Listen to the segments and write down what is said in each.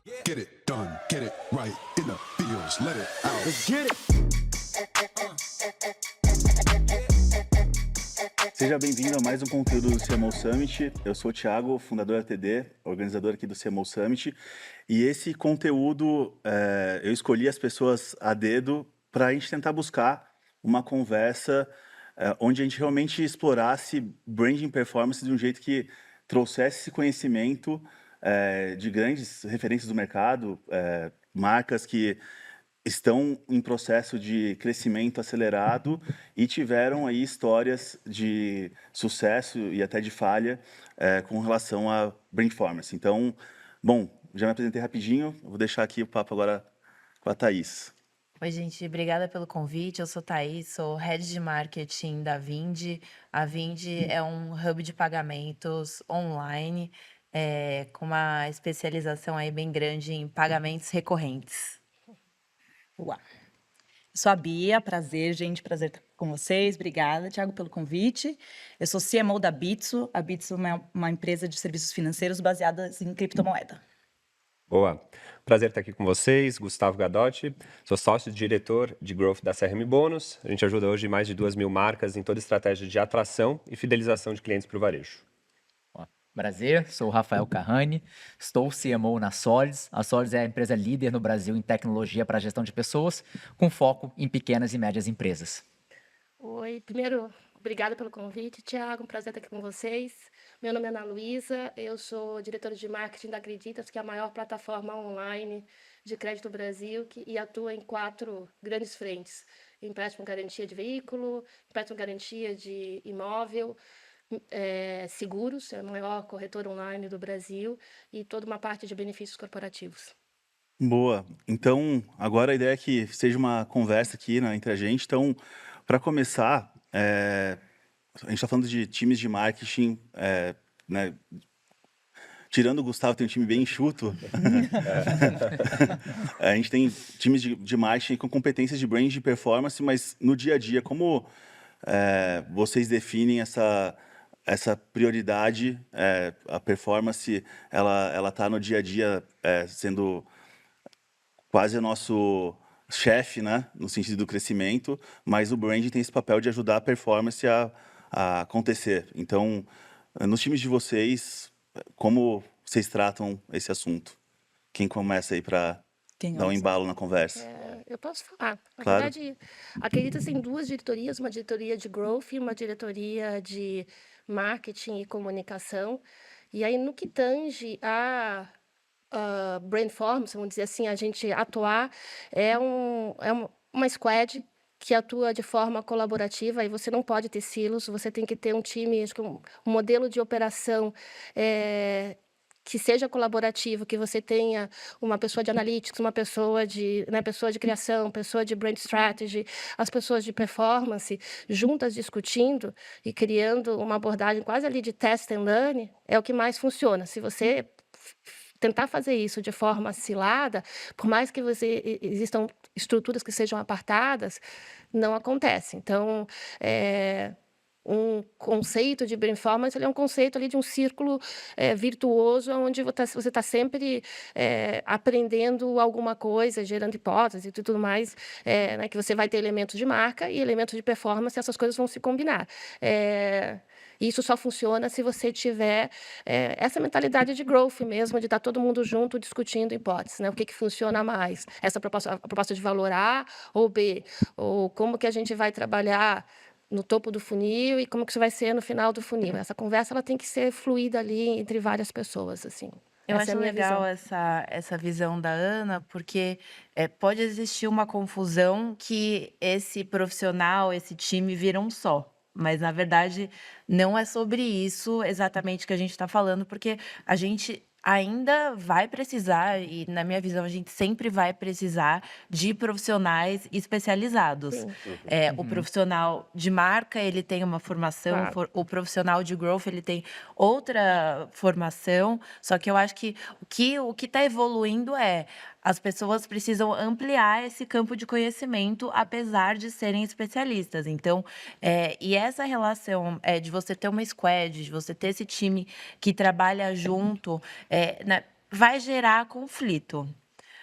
Get it done, get it right in the fields, let it out. Let's get it. Seja bem-vindo a mais um conteúdo do CMO Summit. Eu sou o Thiago, fundador da TD, organizador aqui do CMO Summit. E esse conteúdo, eu escolhi as pessoas a dedo para a gente tentar buscar uma conversa onde a gente realmente explorasse branding performance de um jeito que trouxesse esse conhecimento de grandes referências do mercado, marcas que estão em processo de crescimento acelerado e tiveram aí histórias de sucesso e até de falha com relação a brand performance. Então, bom, já me apresentei rapidinho, vou deixar aqui o papo agora com a Thaís. Oi, gente, obrigada pelo convite. Eu sou Thaís, sou Head de Marketing da Vindi. A Vindi é um hub de pagamentos online, com uma especialização aí bem grande em pagamentos recorrentes. Uau. Sou a Bia, prazer, gente, prazer estar com vocês. Obrigada, Thiago, pelo convite. Eu sou CMO da Bitso. A Bitso é uma empresa de serviços financeiros baseada em criptomoeda. Boa. Prazer estar aqui com vocês. Gustavo Gadotti, sou sócio-diretor de Growth da CRM Bônus. A gente ajuda hoje mais de 2.000 marcas em toda a estratégia de atração e fidelização de clientes para o varejo. Prazer, sou o Rafael Carrani, estou CMO na Solids. A Solids é a empresa líder no Brasil em tecnologia para a gestão de pessoas, com foco em pequenas e médias empresas. Oi, primeiro, obrigada pelo convite, Thiago, um prazer estar aqui com vocês. Meu nome é Ana Luísa, eu sou diretora de marketing da Acreditas, que é a maior plataforma online de crédito do Brasil e atua em 4 grandes frentes: empréstimo garantia de veículo, empréstimo garantia de imóvel, seguros, é a maior corretora online do Brasil, e toda uma parte de benefícios corporativos. Boa. Então, agora a ideia é que seja uma conversa aqui, né, entre a gente. Então, para começar, a gente está falando de times de marketing, né? Tirando o Gustavo, tem um time bem enxuto. A gente tem times de marketing com competências de brand e performance, mas no dia a dia, como vocês definem essa prioridade? A performance, ela está no dia a dia sendo quase o nosso chefe, né, no sentido do crescimento, mas o brand tem esse papel de ajudar a performance a acontecer. Então, nos times de vocês, como vocês tratam esse assunto? Quem começa aí para dar um embalo na conversa? Eu posso falar. Na Claro. verdade, Acreditas tem 2 diretorias, uma diretoria de growth e uma diretoria de marketing e comunicação. E aí, no que tange a brandformance, vamos dizer assim, a gente atuar, uma squad que atua de forma colaborativa, e você não pode ter silos, você tem que ter um time, acho que um modelo de operação que seja colaborativo, que você tenha uma pessoa de analytics, uma pessoa pessoa de criação, pessoa de brand strategy, as pessoas de performance, juntas discutindo e criando uma abordagem quase ali de test and learn, é o que mais funciona. Se você tentar fazer isso de forma acilada, por mais que existam estruturas que sejam apartadas, não acontece. Então, um conceito de performance, ele é um conceito ali de um círculo virtuoso, onde você está sempre aprendendo alguma coisa, gerando hipóteses e tudo mais, né, que você vai ter elementos de marca e elementos de performance, e essas coisas vão se combinar. Isso só funciona se você tiver essa mentalidade de growth mesmo, de estar todo mundo junto discutindo hipóteses, né? O que funciona mais? A proposta de valor A ou B? Ou como que a gente vai trabalhar no topo do funil e como que isso vai ser no final do funil? Essa conversa ela tem que ser fluida ali entre várias pessoas, assim. Eu Essa é a acho minha legal visão. essa visão da Ana, porque pode existir uma confusão que esse profissional, esse time vira um só. Mas, na verdade, não é sobre isso exatamente que a gente está falando, porque a gente ainda vai precisar, e na minha visão, a gente sempre vai precisar de profissionais especializados. Sim. O profissional de marca, ele tem uma formação, Claro. o profissional de growth, ele tem outra formação, só que eu acho que o que está evoluindo as pessoas precisam ampliar esse campo de conhecimento, apesar de serem especialistas. Então, e essa relação de você ter uma squad, de você ter esse time que trabalha junto, vai gerar conflito.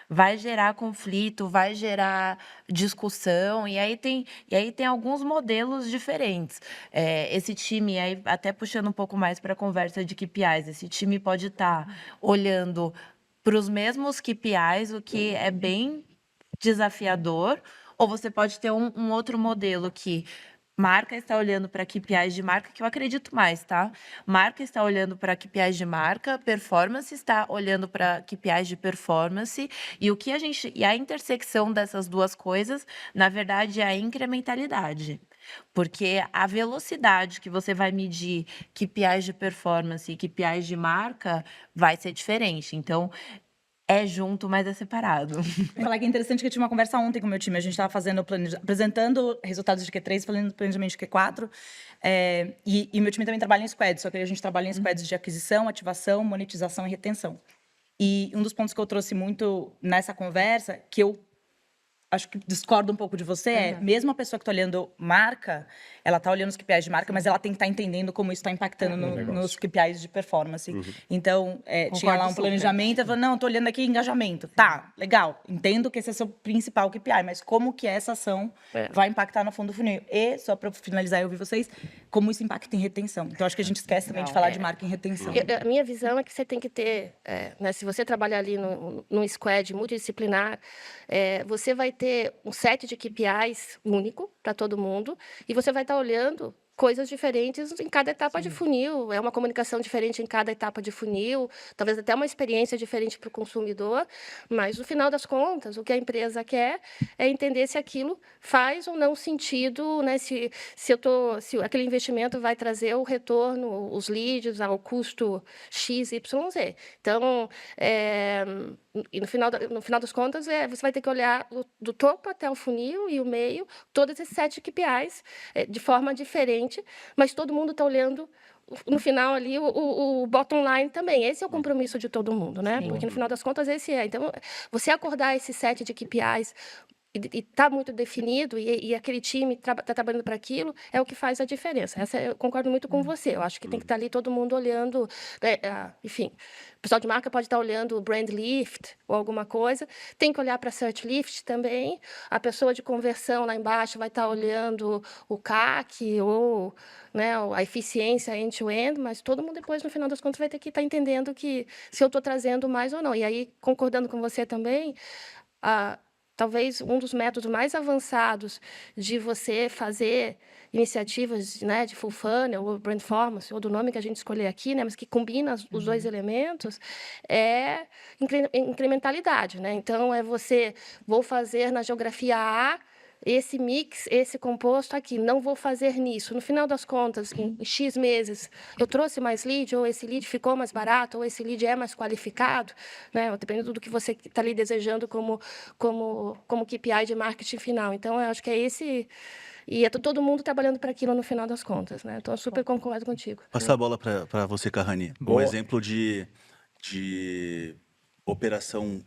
Vai gerar conflito, vai gerar discussão, e aí tem alguns modelos diferentes. Esse time, aí até puxando um pouco mais para a conversa de KPIs, esse time pode estar olhando para os mesmos KPIs, o que é bem desafiador, ou você pode ter um outro modelo que marca está olhando para KPIs de marca, que eu acredito mais, tá? Marca está olhando para KPIs de marca, performance está olhando para KPIs de performance, e a intersecção dessas duas coisas, na verdade, é a incrementalidade. Porque a velocidade que você vai medir KPIs de performance e KPIs de marca vai ser diferente. Então, é junto, mas é separado. Vou falar que é interessante que eu tive uma conversa ontem com o meu time. A gente estava fazendo apresentando resultados de Q3, falando do planejamento de Q4. E meu time também trabalha em squads, só que a gente trabalha em squads de aquisição, ativação, monetização e retenção. E um dos pontos que eu trouxe muito nessa conversa, que eu acho que discordo um pouco de você, mesmo a pessoa que está olhando marca, ela está olhando os KPIs de marca, mas ela tem que estar entendendo como isso está impactando nos KPIs de performance. Então, tinha lá um planejamento, eu falei, não, estou olhando aqui engajamento. Tá, legal, entendo que esse é o seu principal KPI, mas como que essa ação vai impactar no fundo do funil? E, só para finalizar, eu ouvi vocês, como isso impacta em retenção. Então, acho que a gente esquece também de falar de marca em retenção. A minha visão é que você tem que ter, né, se você trabalhar ali num squad multidisciplinar, você vai ter um set de KPIs único para todo mundo e você vai estar olhando coisas diferentes em cada etapa de funil, é uma comunicação diferente em cada etapa de funil, talvez até uma experiência diferente para o consumidor, mas no final das contas, o que a empresa quer é entender se aquilo faz ou não sentido, né, se aquele investimento vai trazer o retorno, os leads, ao custo X, Y, Z. Então, e no final das contas, você vai ter que olhar do topo até o funil e o meio, todos esses 7 KPIs, de forma diferente, mas todo mundo está olhando, no final ali, o bottom line também. Esse é o compromisso de todo mundo, né? Porque, no final das contas, esse é. Então, você acordar esse set de KPIs e está muito definido, e aquele time está trabalhando para aquilo, é o que faz a diferença. Eu concordo muito com você. Eu acho que tem que estar ali todo mundo olhando, enfim, o pessoal de marca pode estar olhando o brand lift ou alguma coisa, tem que olhar para search lift também, a pessoa de conversão lá embaixo vai estar olhando o CAC ou, né, a eficiência end-to-end, mas todo mundo depois, no final das contas, vai ter que estar entendendo que se eu estou trazendo mais ou não. E aí, concordando com você também, talvez um dos métodos mais avançados de você fazer iniciativas, né, de full funnel, ou brand performance, ou do nome que a gente escolher aqui, né, mas que combina os dois elementos, é incrementalidade, né? Então, vou fazer na geografia A esse mix, esse composto aqui, não vou fazer nisso. No final das contas, em X meses, eu trouxe mais lead, ou esse lead ficou mais barato, ou esse lead é mais qualificado, né? Dependendo do que você está ali desejando como KPI de marketing final. Então, eu acho que é esse... E é todo mundo trabalhando para aquilo no final das contas, né? Então, eu super concordo contigo. Passar a bola para você, Kahani. Um Boa. exemplo de operação,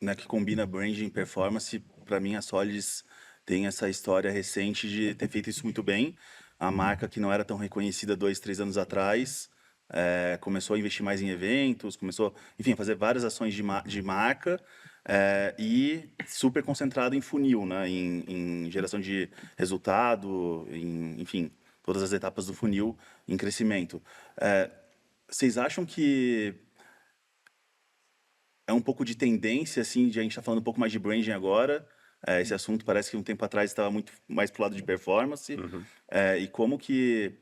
né, que combina branding e performance. Para mim, a Solids tem essa história recente de ter feito isso muito bem. A marca, que não era tão reconhecida 2, 3 anos atrás, começou a investir mais em eventos, começou, enfim, a fazer várias ações de marca, e super concentrado em funil, né, em geração de resultado, enfim, todas as etapas do funil em crescimento. Vocês acham que é um pouco de tendência, assim, de a gente estar falando um pouco mais de branding agora? Esse assunto parece que um tempo atrás estava muito mais pro lado de performance. E como que,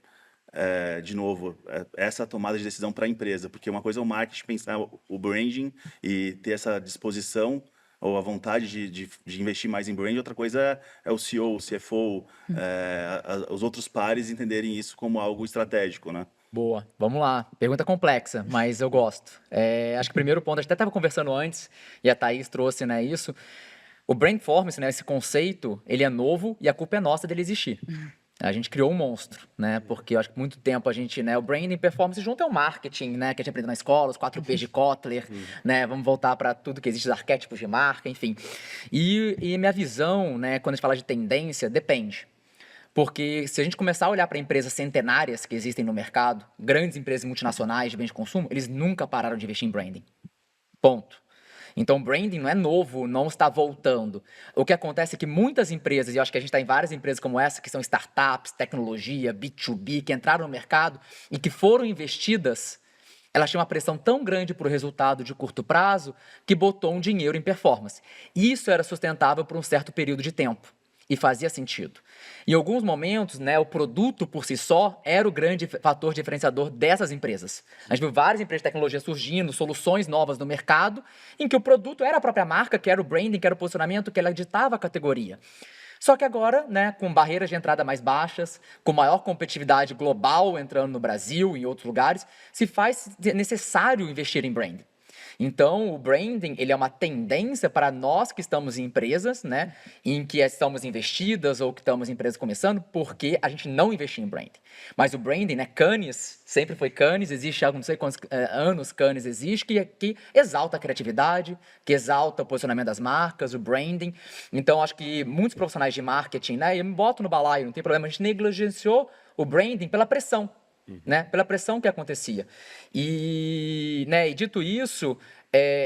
de novo, essa tomada de decisão para a empresa? Porque uma coisa é o marketing pensar o branding e ter essa disposição ou a vontade de investir mais em branding, outra coisa é o CEO, o CFO, os outros pares entenderem isso como algo estratégico, né? Boa, vamos lá. Pergunta complexa, mas eu gosto. Acho que o primeiro ponto, a gente até estava conversando antes, e a Thaís trouxe, né, isso. O brand performance, né, esse conceito, ele é novo e a culpa é nossa dele existir. A gente criou um monstro, né? Porque eu acho que muito tempo a gente, né, o branding e performance junto é o marketing, né, que a gente aprendeu na escola, os 4 P's de Kotler, né? Vamos voltar para tudo que existe, os arquétipos de marca, enfim. E minha visão, né, quando a gente fala de tendência, depende. Porque se a gente começar a olhar para empresas centenárias que existem no mercado, grandes empresas multinacionais de bens de consumo, eles nunca pararam de investir em branding. Ponto. Então, o branding não é novo, não está voltando. O que acontece é que muitas empresas, e eu acho que a gente está em várias empresas como essa, que são startups, tecnologia, B2B, que entraram no mercado e que foram investidas, elas tinham uma pressão tão grande por resultado de curto prazo que botou um dinheiro em performance. E isso era sustentável por um certo período de tempo. E fazia sentido. Em alguns momentos, né, o produto por si só era o grande fator diferenciador dessas empresas. A gente viu várias empresas de tecnologia surgindo, soluções novas no mercado, em que o produto era a própria marca, que era o branding, que era o posicionamento, que ela ditava a categoria. Só que agora, né, com barreiras de entrada mais baixas, com maior competitividade global entrando no Brasil e em outros lugares, se faz necessário investir em branding. Então, o branding, ele é uma tendência para nós que estamos em empresas, né, em que estamos investidas ou que estamos em empresas começando, porque a gente não investiu em branding. Mas o branding, né, Cannes, sempre foi Cannes, existe há não sei quantos anos Cannes existe, que exalta a criatividade, que exalta o posicionamento das marcas, o branding. Então, acho que muitos profissionais de marketing, né, eu me boto no balaio, não tem problema, a gente negligenciou o branding pela pressão. Né, pela pressão que acontecia. E, né, e dito isso,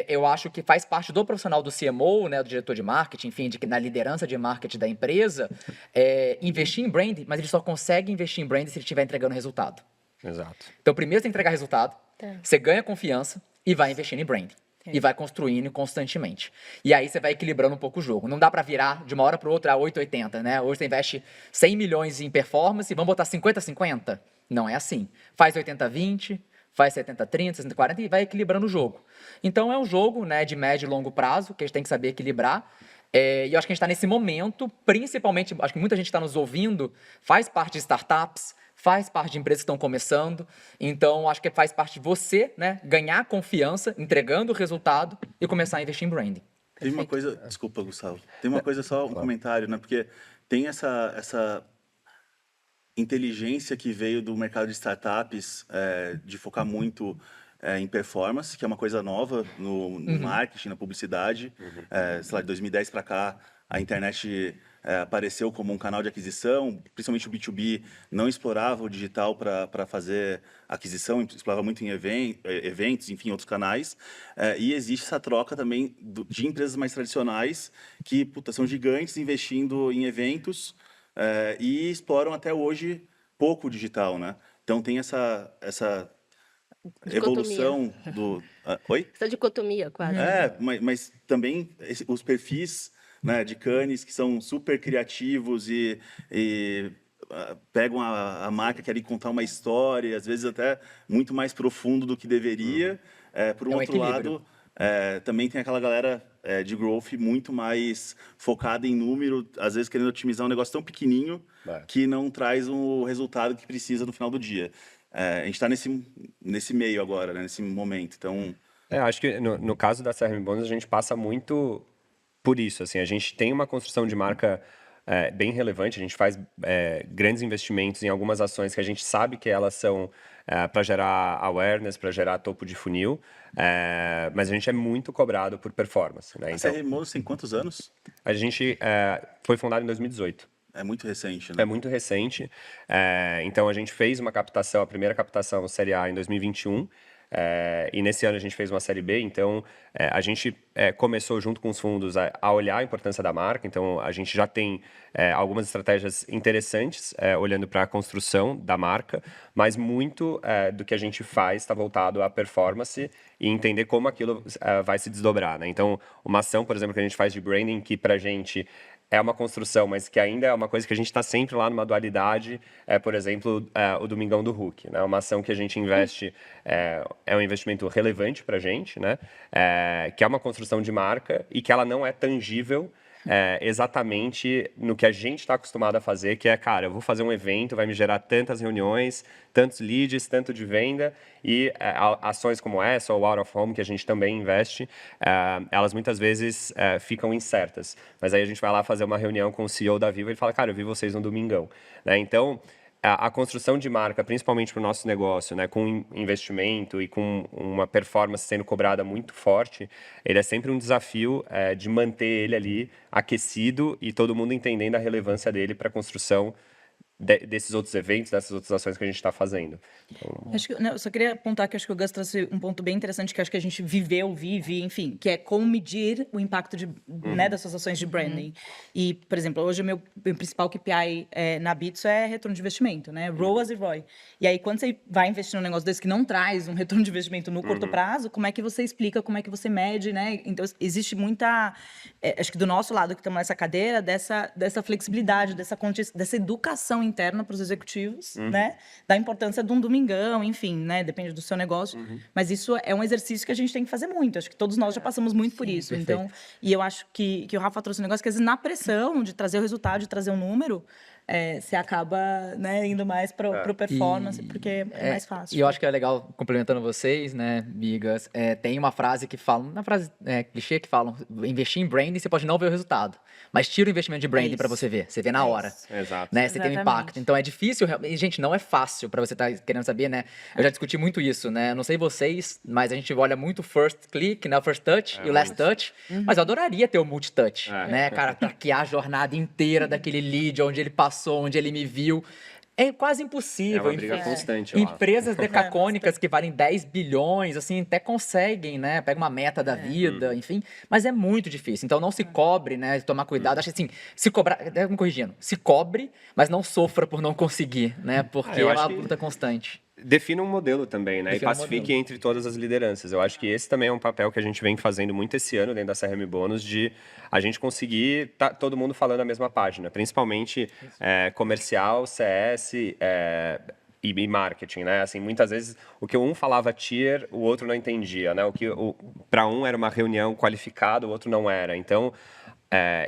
eu acho que faz parte do profissional do CMO, né, do diretor de marketing, enfim, na liderança de marketing da empresa, investir em branding, mas ele só consegue investir em branding se ele estiver entregando resultado. Exato. Então, primeiro você tem que entregar resultado, você ganha confiança e vai investindo em branding. E vai construindo constantemente. E aí você vai equilibrando um pouco o jogo. Não dá para virar de uma hora para outra a 8,80, né? Hoje você investe 100 milhões em performance e vamos botar 50-50? Não é assim. Faz 80-20, faz 70-30, 60-40 e vai equilibrando o jogo. Então é um jogo, né, de médio e longo prazo que a gente tem que saber equilibrar. E eu acho que a gente está nesse momento, principalmente, acho que muita gente está nos ouvindo, faz parte de startups, faz parte de empresas que estão começando. Então, acho que faz parte de você, né, ganhar confiança, entregando o resultado e começar a investir em branding. Tem uma coisa, desculpa, Gustavo. Tem uma coisa só, um comentário, né? Porque tem essa inteligência que veio do mercado de startups, de focar muito em performance, que é uma coisa nova no marketing, na publicidade. Sei lá, de 2010 para cá, a internet apareceu como um canal de aquisição, principalmente o B2B não explorava o digital para fazer aquisição, explorava muito em eventos, enfim, outros canais. E existe essa troca também de empresas mais tradicionais que são gigantes investindo em eventos e exploram até hoje pouco o digital, né? Então tem essa evolução do... Oi? Essa dicotomia, quase. Mas também os perfis, né, de Cannes, que são super criativos e pegam a marca, querem contar uma história, às vezes até muito mais profundo do que deveria. Por um outro lado, também tem aquela galera de growth muito mais focada em número, às vezes querendo otimizar um negócio tão pequenininho que não traz o resultado que precisa no final do dia. A gente está nesse meio agora, né, nesse momento. Então, acho que no caso da CRM Bonus, a gente passa muito por isso. Assim, a gente tem uma construção de marca bem relevante, a gente faz grandes investimentos em algumas ações que a gente sabe que elas são para gerar awareness, para gerar topo de funil, mas a gente é muito cobrado por performance. Né? A CRM Bonus tem quantos anos? A gente foi fundado em 2018. É muito recente, né? É muito recente. Então, a gente fez uma captação, a primeira captação Série A em 2021, e nesse ano a gente fez uma Série B. Então, a gente começou junto com os fundos a olhar a importância da marca. Então, a gente já tem algumas estratégias interessantes olhando para a construção da marca, mas muito do que a gente faz está voltado à performance e entender como aquilo vai se desdobrar. Né? Então, uma ação, por exemplo, que a gente faz de branding, que para a gente é uma construção, mas que ainda é uma coisa que a gente está sempre lá numa dualidade, por exemplo, o Domingão do Hulk, né? Uma ação que a gente investe, é um investimento relevante para a gente, né? Que é uma construção de marca e que ela não é tangível exatamente no que a gente está acostumado a fazer, que é, cara, eu vou fazer um evento, vai me gerar tantas reuniões, tantos leads, tanto de venda, e ações como essa, ou Out of Home, que a gente também investe, elas muitas vezes ficam incertas. Mas aí a gente vai lá fazer uma reunião com o CEO da Vivo e ele fala, cara, eu vi vocês no Domingão. Né? Então, a construção de marca, principalmente para o nosso negócio, né, com investimento e com uma performance sendo cobrada muito forte, ele é sempre um desafio de manter ele ali aquecido e todo mundo entendendo a relevância dele para a construção desses outros eventos, dessas outras ações que a gente está fazendo. Acho que, não, eu só queria apontar que acho que o Gus trouxe um ponto bem interessante que acho que a gente vive, enfim, que é como medir o impacto né, das suas ações de branding. E, por exemplo, hoje o meu principal KPI na Bitso é retorno de investimento, né? ROAS e ROI. E aí, quando você vai investir num negócio desse que não traz um retorno de investimento no curto prazo, como é que você explica, como é que você mede, né? Então, existe muita, acho que do nosso lado que estamos nessa cadeira, dessa flexibilidade, dessa educação interna para os executivos, né? Da importância de um domingão, enfim, né? Depende do seu negócio. Mas isso é um exercício que a gente tem que fazer muito. Acho que todos nós já passamos muito por isso. perfeito. Então, e eu acho que o Rafa trouxe um negócio que, às vezes, na pressão de trazer o resultado, de trazer um número, você acaba, né, indo mais para o performance, porque é mais fácil. E eu acho que é legal, complementando vocês, né, migas, tem uma frase que fala, uma frase clichê que falam, investir em branding, você pode não ver o resultado, mas tira o investimento de branding para você ver, você vê na hora. Exato. Né, você tem um impacto. Então é difícil, e gente, não é fácil para você estar querendo saber, né? Eu já discuti muito isso, né? Não sei vocês, mas a gente olha muito o first click, né? O first touch e o last touch, mas eu adoraria ter o multi-touch, né? Cara, traquear a jornada inteira daquele lead, onde ele passou, onde ele me viu. É quase impossível. É uma briga constante, eu acho. Empresas decacônicas que valem 10 bilhões, assim, até conseguem, né? Pega uma meta da vida, enfim. Mas é muito difícil. Então, não se cobre, né? Tomar cuidado. Acho assim, se cobrar... Até me corrigindo. Se cobre, mas não sofra por não conseguir, né? Porque eu é acho uma que- luta constante. Defina um modelo também, né? Defina um E pacifique modelo. entre todas as lideranças. Eu acho que esse também é um papel que a gente vem fazendo muito esse ano dentro da CRM Bônus, de a gente conseguir todo mundo falando a mesma página, principalmente comercial, CS e marketing, né? Assim, muitas vezes o que um falava tier, o outro não entendia, né? O que para um era uma reunião qualificada, o outro não era. Então,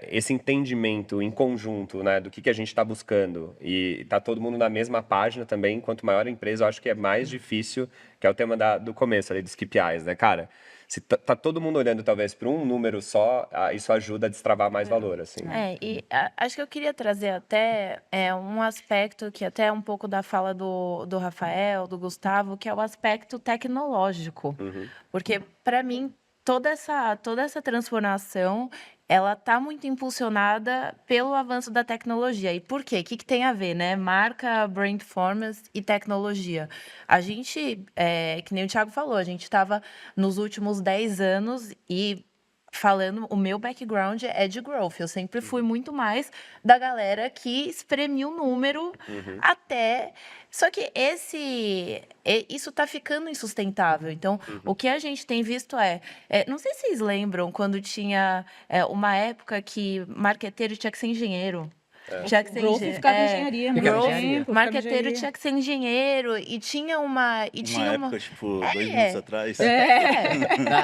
esse entendimento em conjunto, né, do que a gente está buscando e tá todo mundo na mesma página também, quanto maior a empresa, eu acho que é mais difícil, que é o tema do começo ali dos KPIs, né, cara? Se tá todo mundo olhando talvez para um número só, isso ajuda a destravar mais valor, assim. Acho que eu queria trazer até um aspecto que até é um pouco da fala do Rafael, do Gustavo, que é o aspecto tecnológico. Porque, para mim, toda essa transformação, ela está muito impulsionada pelo avanço da tecnologia. E por quê? O que tem a ver, né? Marca, brand performance e tecnologia. A gente, que nem o Thiago falou, a gente estava nos últimos 10 anos e falando, o meu background é de growth. Eu sempre fui muito mais da galera que espremia o número até... Só que isso está ficando insustentável. Então, o que a gente tem visto não sei se vocês lembram quando tinha uma época que marqueteiro tinha que ser engenheiro. Tinha que ser Growth ficava engenharia, muito Ficava tempo, engenharia. ficava marqueteiro engenharia. tinha que ser engenheiro e tinha uma... Uma época, tipo, 2 É. minutos atrás.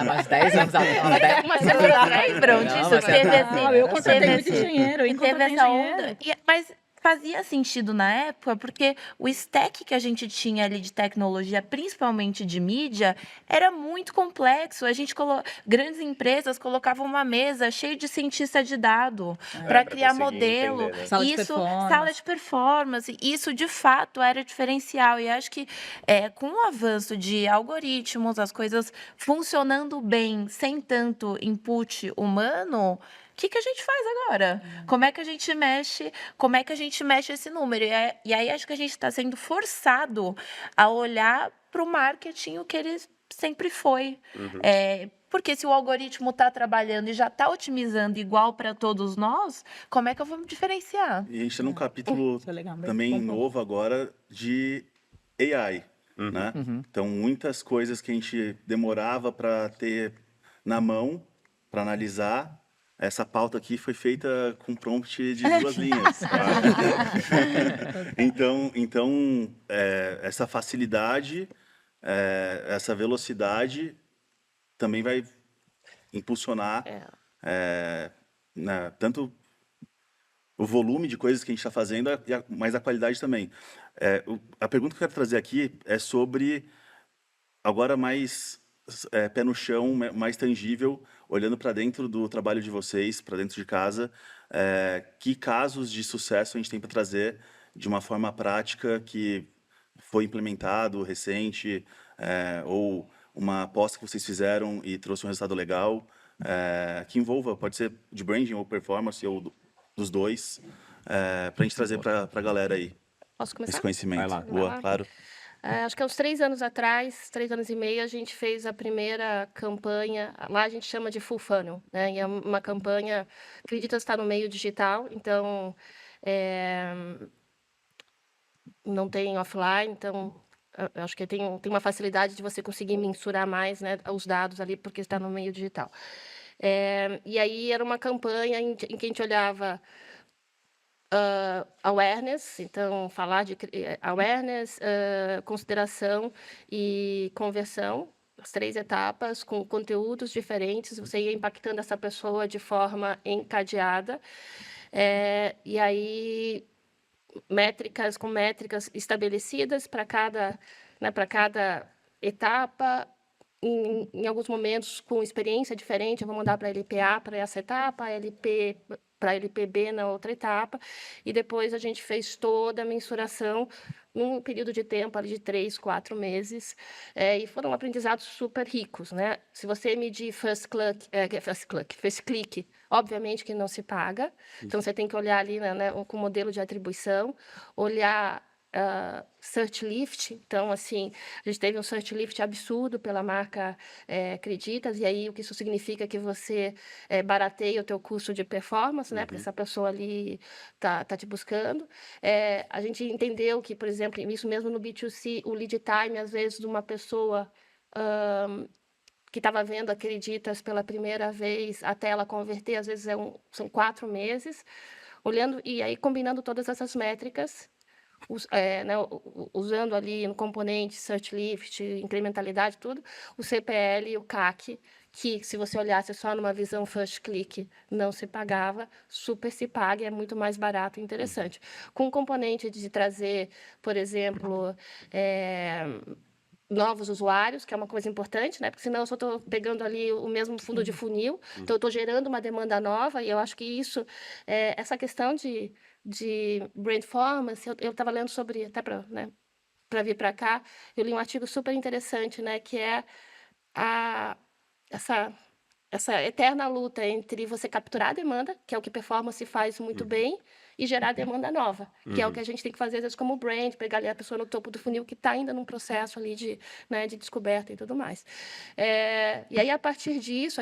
Mas 10 anos atrás. Mas vocês lembram Não, disso? mas Teve é- assim, Não, eu contratei teve muito esse- engenheiro, eu e teve contratei essa engenheiro. onda. Mas fazia sentido na época, porque o stack que a gente tinha ali de tecnologia, principalmente de mídia, era muito complexo. A gente grandes empresas colocavam uma mesa cheia de cientista de dado para pra criar conseguir modelo. entender, né? Sala de Isso, performance. sala de performance. Isso, de fato, era diferencial. E acho que com o avanço de algoritmos, as coisas funcionando bem, sem tanto input humano, o que a gente faz agora? Como é que a gente mexe esse número? E aí acho que a gente está sendo forçado a olhar para o marketing o que ele sempre foi. Porque se o algoritmo está trabalhando e já está otimizando igual para todos nós, como é que eu vou me diferenciar? E a gente está num capítulo Isso é legal, bem também bom ponto. novo agora de AI, né? Então, muitas coisas que a gente demorava para ter na mão, para analisar, essa pauta aqui foi feita com prompt de 2 linhas. Então, essa facilidade, essa velocidade também vai impulsionar tanto o volume de coisas que a gente está fazendo, mas a qualidade também. A pergunta que eu quero trazer aqui é sobre, agora mais pé no chão, mais tangível, olhando para dentro do trabalho de vocês, para dentro de casa, que casos de sucesso a gente tem para trazer de uma forma prática que foi implementado recente, ou uma aposta que vocês fizeram e trouxe um resultado legal, que envolva, pode ser de branding ou performance, ou dos dois, para a gente trazer para a galera aí. Posso começar? esse conhecimento. Vai lá. Vai Boa, lá. claro. Acho que há uns 3 anos atrás, 3 anos e meio, a gente fez a primeira campanha, lá a gente chama de full funnel, né? E é uma campanha, acredita estar no meio digital, então eh, não tem offline, então eu acho que tem uma facilidade de você conseguir mensurar mais, né, os dados ali, porque está no meio digital. E aí era uma campanha em que a gente olhava awareness, então falar de awareness, consideração e conversão, as 3 etapas, com conteúdos diferentes, você ia impactando essa pessoa de forma encadeada. E aí, com métricas estabelecidas para cada, né, para cada etapa, em alguns momentos com experiência diferente, eu vou mandar para a LPA para essa etapa, a LP para a LPB na outra etapa, e depois a gente fez toda a mensuração num período de tempo ali de 3, 4 meses, e foram aprendizados super ricos, né? Se você medir first click, obviamente que não se paga, então você tem que olhar ali, né, com o modelo de atribuição, olhar search lift, então assim, a gente teve um search lift absurdo pela marca Creditas, e aí o que isso significa é que você barateia o teu custo de performance, né, porque essa pessoa ali tá te buscando. A gente entendeu que, por exemplo, isso mesmo no B2C, o lead time, às vezes, de uma pessoa que estava vendo Acreditas pela primeira vez até ela converter, às vezes são 4 meses, olhando e aí combinando todas essas métricas, né, usando ali no componente search lift, incrementalidade, tudo, o CPL e o CAC, que se você olhasse só numa visão first click, não se pagava, super se paga e é muito mais barato e interessante. Com o componente de trazer, por exemplo, novos usuários, que é uma coisa importante, né? Porque senão eu só estou pegando ali o mesmo fundo de funil, então eu estou gerando uma demanda nova, e eu acho que isso, essa questão de brand performance, eu estava lendo sobre, até para, né, vir para cá, eu li um artigo super interessante, né, que é essa eterna luta entre você capturar a demanda, que é o que performance faz muito bem, e gerar demanda nova, que é o que a gente tem que fazer, às vezes, como brand, pegar ali a pessoa no topo do funil que está ainda num processo ali de, né, de descoberta e tudo mais. E aí, a partir disso,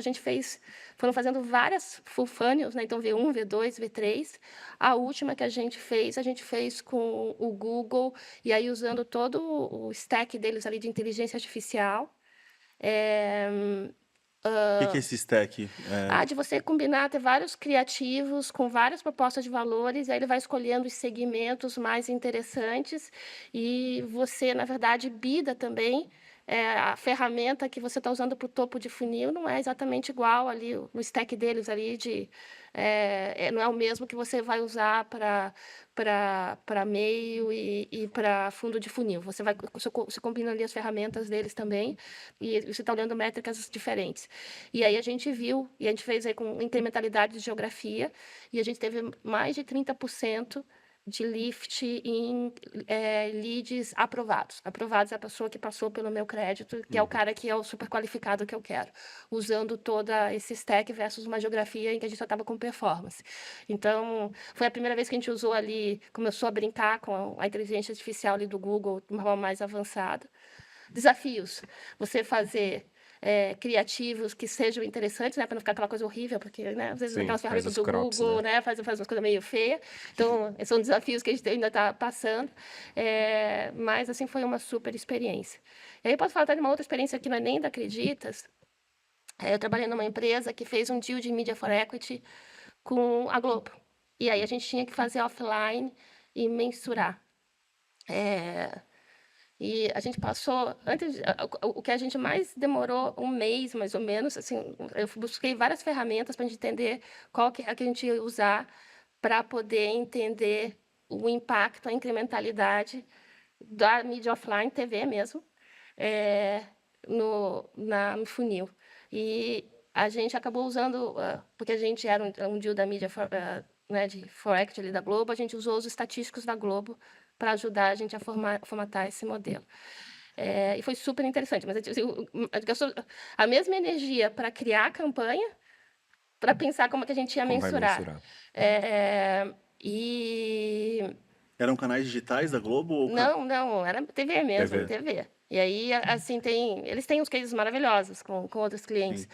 foram fazendo várias full funnels, né? Então, V1, V2, V3. A última que a gente fez com o Google, e aí usando todo o stack deles ali de inteligência artificial. O que é esse stack? De você combinar, ter vários criativos com várias propostas de valores, e aí ele vai escolhendo os segmentos mais interessantes, e você, na verdade, bida também. A ferramenta que você está usando para o topo de funil não é exatamente igual ali no stack deles ali não é o mesmo que você vai usar para meio e para fundo de funil. Você combina ali as ferramentas deles também, e você está olhando métricas diferentes. E aí a gente viu, e a gente fez aí com incrementalidade de geografia, e a gente teve mais de 30% de lift em leads aprovados. Aprovados é a pessoa que passou pelo meu crédito, que é o cara que é o super qualificado que eu quero, usando toda esse stack versus uma geografia em que a gente só estava com performance. Então, foi a primeira vez que a gente usou ali, começou a brincar com a inteligência artificial ali do Google de uma forma mais avançada. Desafios. Você fazer criativos que sejam interessantes, né, para não ficar aquela coisa horrível, porque, né, às vezes Sim, aquelas faz ferramentas os do crops, Google, né? né, faz umas coisas meio feias. Então, são desafios que a gente ainda está passando. Mas, assim, foi uma super experiência. E aí eu posso falar até de uma outra experiência que não é nem da Acreditas. Eu trabalhei numa empresa que fez um deal de Media for Equity com a Globo. E aí a gente tinha que fazer offline e mensurar. E a gente passou, o que a gente mais demorou, um mês, mais ou menos, assim, eu busquei várias ferramentas para a gente entender qual que é a que a gente ia usar para poder entender o impacto, a incrementalidade da mídia offline, TV mesmo, no funil. E a gente acabou usando, porque a gente era um deal da mídia né, de Forex ali da Globo, a gente usou os estatísticos da Globo para ajudar a gente a formatar esse modelo. E foi super interessante, mas eu gastou a mesma energia para criar a campanha, para pensar como que a gente ia Como vai mensurar. mensurar? E Eram canais digitais da Globo? Ou Não, era TV mesmo, TV. TV. E aí, assim, eles têm uns cases maravilhosos com outros clientes. Sim.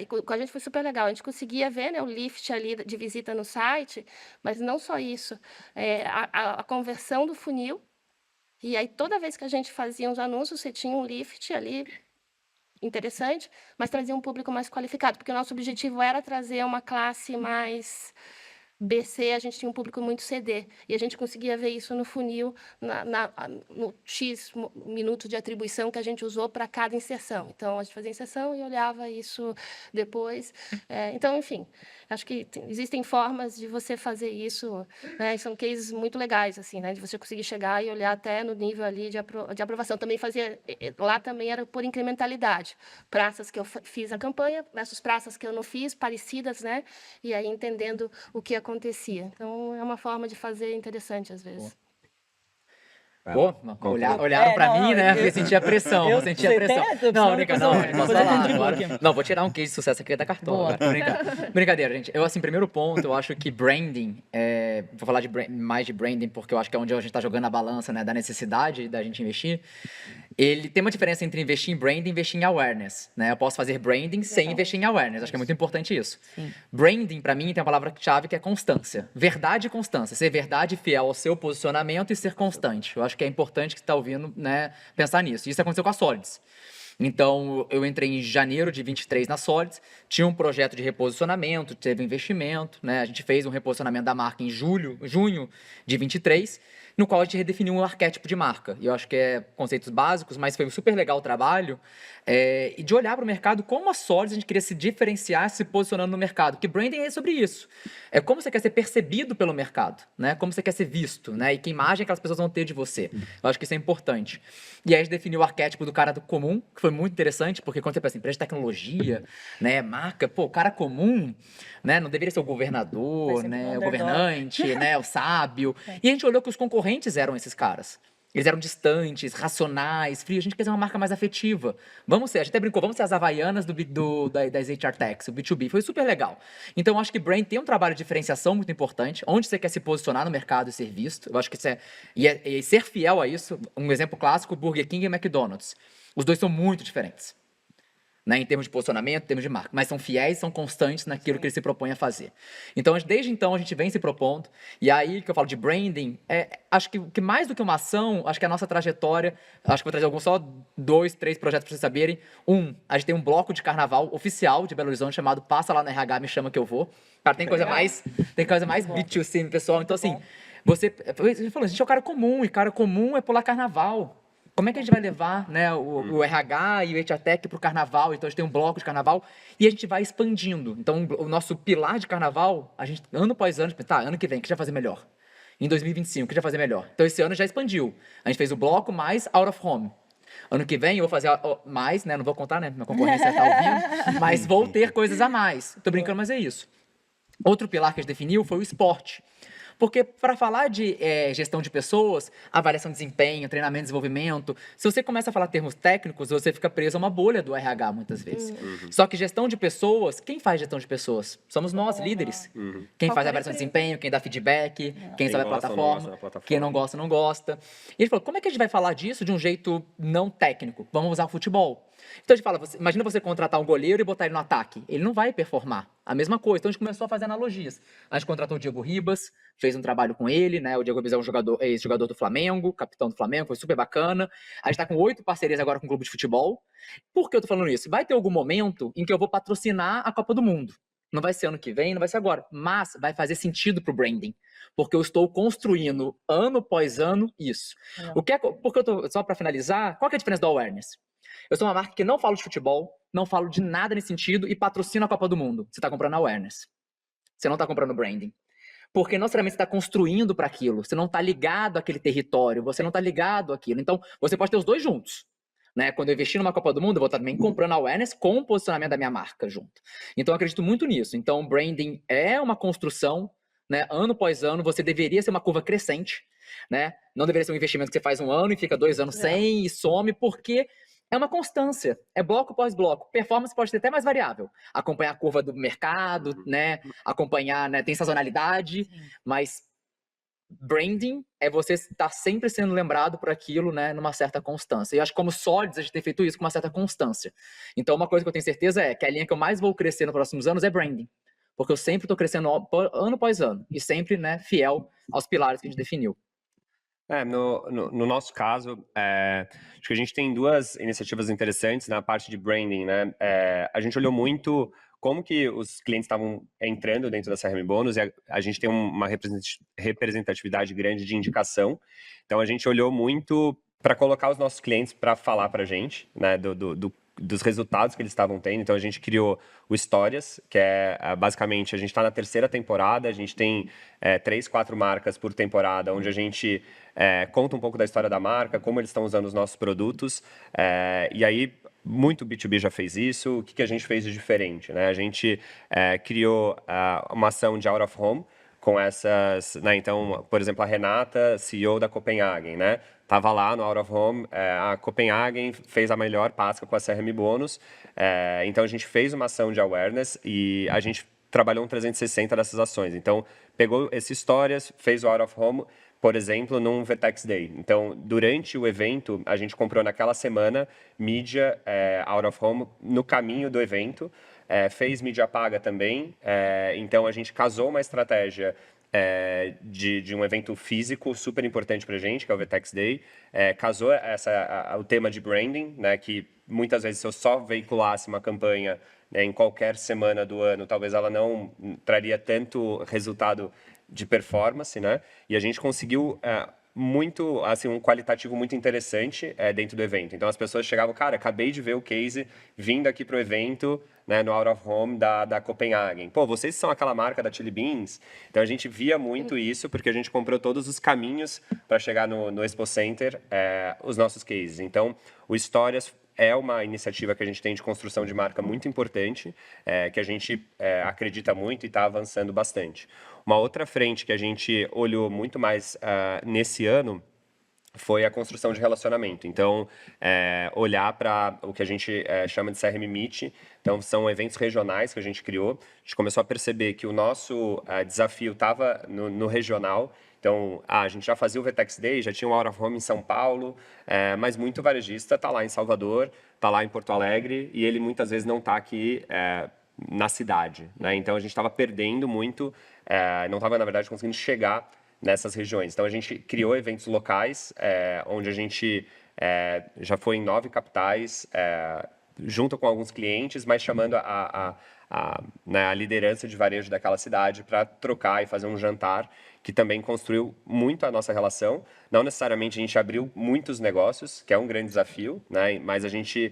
E com a gente foi super legal. A gente conseguia ver, né, o lift ali de visita no site, mas não só isso. A conversão do funil. E aí, toda vez que a gente fazia uns anúncios, você tinha um lift ali interessante, mas trazia um público mais qualificado, porque o nosso objetivo era trazer uma classe mais BC, a gente tinha um público muito CD, e a gente conseguia ver isso no funil, no X minutos de atribuição que a gente usou para cada inserção. Então, a gente fazia inserção e olhava isso depois. Então, enfim, acho que existem formas de você fazer isso, né? São cases muito legais, assim, né? De você conseguir chegar e olhar até no nível ali de aprovação. Também fazia, lá também era por incrementalidade. Praças que eu fiz a campanha versus praças que eu não fiz, parecidas, né? E aí entendendo o que acontecia. Então, é uma forma de fazer interessante, às vezes. Pô, olharam pra mim, né? Eu senti a pressão, eu senti a pressão. Não, posso falar agora. Não, vou tirar um case de sucesso aqui da Cartola. Brincadeira, gente. Eu, assim, primeiro ponto, eu acho que branding, vou falar mais de branding, porque eu acho que é onde a gente tá jogando a balança, né, da necessidade da gente investir. Ele tem uma diferença entre investir em branding e investir em awareness, né? Eu posso fazer branding sem investir em awareness. Acho que é muito importante isso. Sim. Branding, pra mim, tem uma palavra-chave que é constância. Verdade e constância. Ser verdade e fiel ao seu posicionamento e ser constante. Eu acho que é importante que você tá ouvindo, né, pensar nisso. Isso aconteceu com a Solids. Então, eu entrei em janeiro de 23 na Solids, tinha um projeto de reposicionamento, teve investimento, né? A gente fez um reposicionamento da marca em junho de 23, no qual a gente redefiniu um arquétipo de marca. E eu acho que é conceitos básicos, mas foi super legal o trabalho. E de olhar para o mercado, como a Solids a gente queria se diferenciar, se posicionando no mercado. Porque branding é sobre isso. É como você quer ser percebido pelo mercado, né? Como você quer ser visto, né? E que imagem aquelas pessoas vão ter de você. Eu acho que isso é importante. E aí a gente definiu o arquétipo do cara do comum, que foi muito interessante, porque quando você pensa em empresa de tecnologia, né, marca, pô, o cara comum, né, não deveria ser o governador, né, o governante, né, o sábio. E a gente olhou que os concorrentes eram esses caras. Eles eram distantes, racionais, frios. A gente quer ser uma marca mais afetiva. Vamos ser, a gente até brincou, vamos ser as havaianas das HR Techs, o B2B. Foi super legal. Então, eu acho que brand tem um trabalho de diferenciação muito importante, onde você quer se posicionar no mercado e ser visto. Eu acho que isso e ser fiel a isso. Um exemplo clássico, Burger King e McDonald's. Os dois são muito diferentes, né, em termos de posicionamento, em termos de marca, mas são fiéis, são constantes naquilo que eles se propõem a fazer. Então, desde então, a gente vem se propondo, e aí que eu falo de branding, acho que mais do que uma ação, acho que a nossa trajetória, acho que vou trazer só 2, 3 projetos para vocês saberem. A gente tem um bloco de carnaval oficial de Belo Horizonte chamado Passa Lá no RH, Me Chama Que Eu Vou. Cara, tem coisa mais B2C, pessoal. Então, assim, você falou, a gente é o cara comum, e cara comum é pular carnaval. Como é que a gente vai levar, né, o RH e o HR Tech para o carnaval? Então, a gente tem um bloco de carnaval e a gente vai expandindo. Então, o nosso pilar de carnaval, a gente, ano após ano, ano que vem, o que a gente vai fazer melhor? Em 2025, o que a gente vai fazer melhor? Então, esse ano já expandiu. A gente fez o bloco mais out of home. Ano que vem eu vou fazer mais, né? Não vou contar, né? Minha concorrência está ouvindo. Mas vou ter coisas a mais. Tô brincando, mas é isso. Outro pilar que a gente definiu foi o esporte. Porque para falar de gestão de pessoas, avaliação de desempenho, treinamento, desenvolvimento, se você começa a falar termos técnicos, você fica preso a uma bolha do RH muitas vezes. Só que gestão de pessoas, quem faz gestão de pessoas? Somos nós, líderes. Quem faz a avaliação de desempenho, quem dá feedback, quem sabe a plataforma, quem não gosta, não gosta. E ele falou, como é que a gente vai falar disso de um jeito não técnico? Vamos usar o futebol. Então a gente fala, imagina você contratar um goleiro e botar ele no ataque. Ele não vai performar. A mesma coisa. Então a gente começou a fazer analogias. A gente contratou o Diego Ribas, fez um trabalho com ele, né? O Diego Ribas é um ex-jogador do Flamengo, capitão do Flamengo, foi super bacana. A gente tá com 8 parcerias agora com o clube de futebol. Por que eu tô falando isso? Vai ter algum momento em que eu vou patrocinar a Copa do Mundo. Não vai ser ano que vem, não vai ser agora. Mas vai fazer sentido pro branding. Porque eu estou construindo, ano após ano, isso. Só para finalizar, qual que é a diferença do awareness? Eu sou uma marca que não falo de futebol, não falo de nada nesse sentido e patrocino a Copa do Mundo. Você está comprando awareness. Você não está comprando branding. Porque não necessariamente você está construindo para aquilo. Você não está ligado àquele território, você não está ligado àquilo. Então, você pode ter os dois juntos. Né? Quando eu investir numa Copa do Mundo, eu vou estar também comprando awareness com o posicionamento da minha marca junto. Então, eu acredito muito nisso. Então, branding é uma construção, né? Ano após ano, você deveria ser uma curva crescente. Né? Não deveria ser um investimento que você faz um ano e fica 2 anos sem e some, porque é uma constância, é bloco após bloco. Performance pode ser até mais variável. Acompanhar a curva do mercado, né? Acompanhar, né? Tem sazonalidade, mas branding é você estar sempre sendo lembrado por aquilo, né, numa certa constância. E eu acho que como Solids a gente tem feito isso com uma certa constância. Então uma coisa que eu tenho certeza é que a linha que eu mais vou crescer nos próximos anos é branding. Porque eu sempre estou crescendo ano após ano. E sempre, né, fiel aos pilares que a gente definiu. No nosso caso, acho que a gente tem duas iniciativas interessantes na parte de branding, né? A gente olhou muito como que os clientes estavam entrando dentro da CRM Bônus e a gente tem uma representatividade grande de indicação. Então, a gente olhou muito para colocar os nossos clientes para falar para a gente, né, dos resultados que eles estavam tendo. Então, a gente criou o Histórias, que é basicamente, a gente está na 3ª temporada, a gente tem 3, 4 marcas por temporada, onde a gente conta um pouco da história da marca, como eles estão usando os nossos produtos, e aí muito B2B já fez isso. O que a gente fez de diferente, né? A gente criou uma ação de out of home com essas, né? Então, por exemplo, a Renata, CEO da Copenhagen, né? Tava lá no out of home, a Copenhagen fez a melhor Páscoa com a CRM Bônus, então a gente fez uma ação de awareness e a gente trabalhou um 360 dessas ações. Então, pegou essas histórias, fez o out of home, por exemplo, num Vertex Day. Então, durante o evento, a gente comprou naquela semana mídia out of home no caminho do evento, fez mídia paga também. Então, a gente casou uma estratégia de um evento físico super importante para a gente, que é o Vertex Day. Casou o tema de branding, né, que muitas vezes se eu só veiculasse uma campanha, né, em qualquer semana do ano, talvez ela não traria tanto resultado de performance, né? E a gente conseguiu muito, assim, um qualitativo muito interessante dentro do evento. Então, as pessoas chegavam, cara, acabei de ver o case vindo aqui pro evento, né, no Out of Home da Copenhagen. Pô, vocês são aquela marca da Chili Beans? Então, a gente via muito isso, porque a gente comprou todos os caminhos para chegar no Expo Center, os nossos cases. Então, o Histórias é uma iniciativa que a gente tem de construção de marca muito importante, que a gente acredita muito e está avançando bastante. Uma outra frente que a gente olhou muito mais nesse ano foi a construção de relacionamento. Então, olhar para o que a gente chama de CRM Meet. Então, são eventos regionais que a gente criou. A gente começou a perceber que o nosso desafio estava no regional. Então, a gente já fazia o Vertex Day, já tinha um Out of Home em São Paulo, mas muito varejista está lá em Salvador, está lá em Porto Alegre, e ele muitas vezes não está aqui na cidade, né? Então, a gente estava perdendo muito, não estava, na verdade, conseguindo chegar nessas regiões. Então, a gente criou eventos locais, onde a gente já foi em 9 capitais, junto com alguns clientes, mas chamando né, a liderança de varejo daquela cidade para trocar e fazer um jantar, que também construiu muito a nossa relação. Não necessariamente a gente abriu muitos negócios, que é um grande desafio, né, mas a gente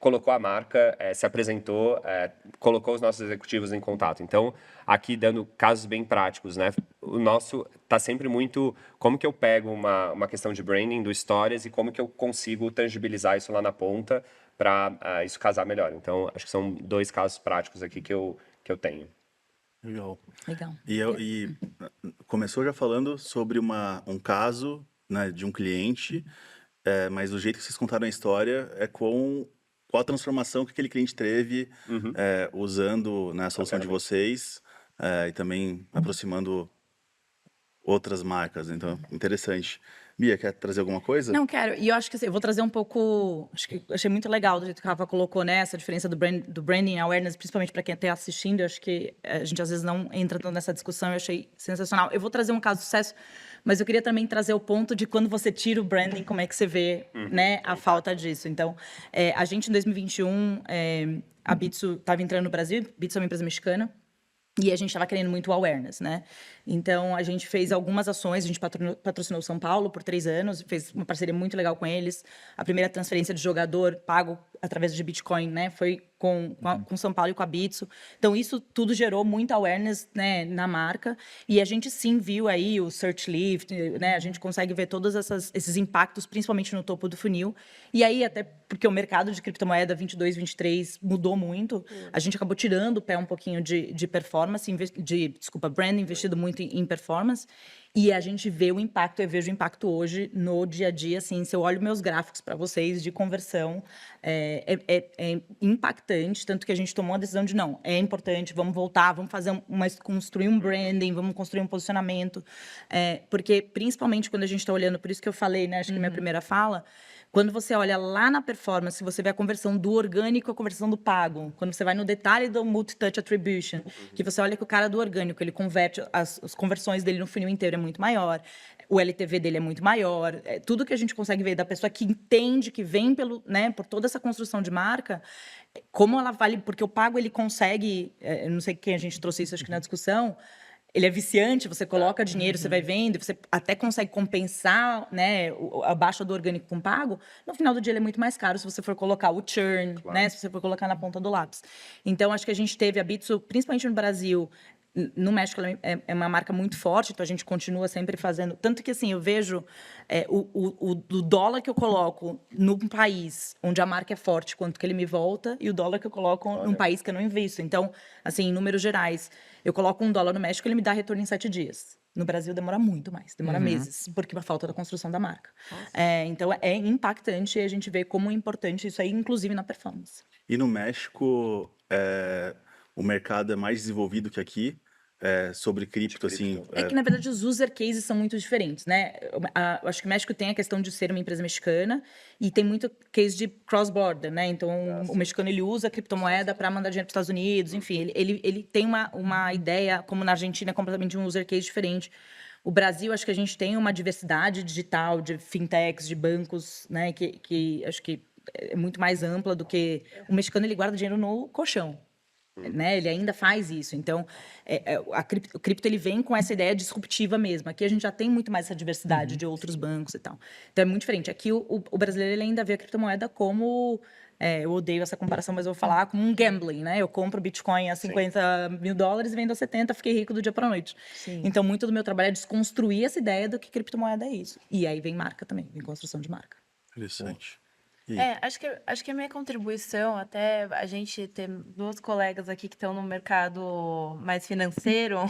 colocou a marca, se apresentou, colocou os nossos executivos em contato. Então, aqui dando casos bem práticos, né? O nosso está sempre muito como que eu pego uma questão de branding do Histórias e como que eu consigo tangibilizar isso lá na ponta para isso casar melhor. Então, acho que são 2 casos práticos aqui que eu tenho. Legal. Legal. E começou já falando sobre um caso, né, de um cliente, mas o jeito que vocês contaram a história é qual a transformação que aquele cliente teve usando, né, a solução de vocês e também aproximando outras marcas. Então, interessante. Bia, quer trazer alguma coisa? Não, quero. E eu acho que assim, eu vou trazer um pouco. Acho que achei muito legal do jeito que a Rafa colocou, né? Essa diferença do branding awareness, principalmente para quem está assistindo. Eu acho que a gente às vezes não entra tanto nessa discussão. Eu achei sensacional. Eu vou trazer um caso de sucesso, mas eu queria também trazer o ponto de quando você tira o branding, como é que você vê, né, a falta disso. Então, a gente em 2021, a Bitso estava entrando no Brasil. Bitso é uma empresa mexicana. E a gente estava querendo muito awareness, né? Então, a gente fez algumas ações, a gente patrocinou São Paulo por 3 anos, fez uma parceria muito legal com eles. A primeira transferência de jogador pago através de Bitcoin, né? Foi com São Paulo e com a Bitso. Então, isso tudo gerou muita awareness, né, na marca. E a gente, sim, viu aí o search lift, né? A gente consegue ver todos esses impactos, principalmente no topo do funil. E aí, até porque o mercado de criptomoeda 22, 23 mudou muito, a gente acabou tirando o pé um pouquinho de performance, brand investido muito em performance. E a gente vê o impacto, eu vejo o impacto hoje no dia a dia, assim, se eu olho meus gráficos para vocês de conversão, é impactante, tanto que a gente tomou a decisão de, não, é importante, vamos voltar, vamos fazer construir um branding, vamos construir um posicionamento, porque, principalmente, quando a gente está olhando, por isso que eu falei, né, acho que minha primeira fala, quando você olha lá na performance, você vê a conversão do orgânico e a conversão do pago. Quando você vai no detalhe do multi-touch attribution, que você olha que o cara do orgânico, ele converte, as conversões dele no funil inteiro é muito maior, o LTV dele é muito maior, tudo que a gente consegue ver da pessoa que entende, que vem por toda essa construção de marca, como ela vale, porque o pago ele consegue, eu não sei quem a gente trouxe isso acho que na discussão, ele é viciante, você coloca dinheiro, você vai vendo, você até consegue compensar, né, a baixa do orgânico com pago. No final do dia, ele é muito mais caro se você for colocar o churn, né, se você for colocar na ponta do lápis. Então, acho que a gente teve a Bitso, principalmente no Brasil, no México, ela é uma marca muito forte, então a gente continua sempre fazendo. Tanto que, assim, eu vejo o dólar que eu coloco num país onde a marca é forte, quanto que ele me volta, e o dólar que eu coloco num país que eu não invisto. Então, assim, em números gerais, eu coloco $1 no México, ele me dá retorno em 7 dias. No Brasil, demora muito mais, demora meses, porque a falta da construção da marca. Então, é impactante e a gente vê como é importante isso aí, inclusive na performance. E no México, o mercado é mais desenvolvido que aqui, sobre cripto, assim. É que, na verdade, os user cases são muito diferentes, né? Eu acho que o México tem a questão de ser uma empresa mexicana e tem muito case de cross-border, né? Então, o mexicano, ele usa a criptomoeda para mandar dinheiro para os Estados Unidos, enfim. Ele tem uma ideia, como na Argentina, é completamente um user case diferente. O Brasil, acho que a gente tem uma diversidade digital de fintechs, de bancos, né? Que acho que é muito mais ampla do que... O mexicano, ele guarda dinheiro no colchão. Né? Ele ainda faz isso. Então, o cripto ele vem com essa ideia disruptiva mesmo. Aqui a gente já tem muito mais essa diversidade de outros bancos e tal. Então, é muito diferente. Aqui, o brasileiro ele ainda vê a criptomoeda como... eu odeio essa comparação, mas eu vou falar como um gambling, né? Eu compro Bitcoin a $50 mil e vendo a 70, fiquei rico do dia para a noite. Sim. Então, muito do meu trabalho é desconstruir essa ideia do que criptomoeda é isso. E aí vem marca também, vem construção de marca. Interessante. Acho que a minha contribuição, até a gente ter 2 colegas aqui que estão no mercado mais financeiro,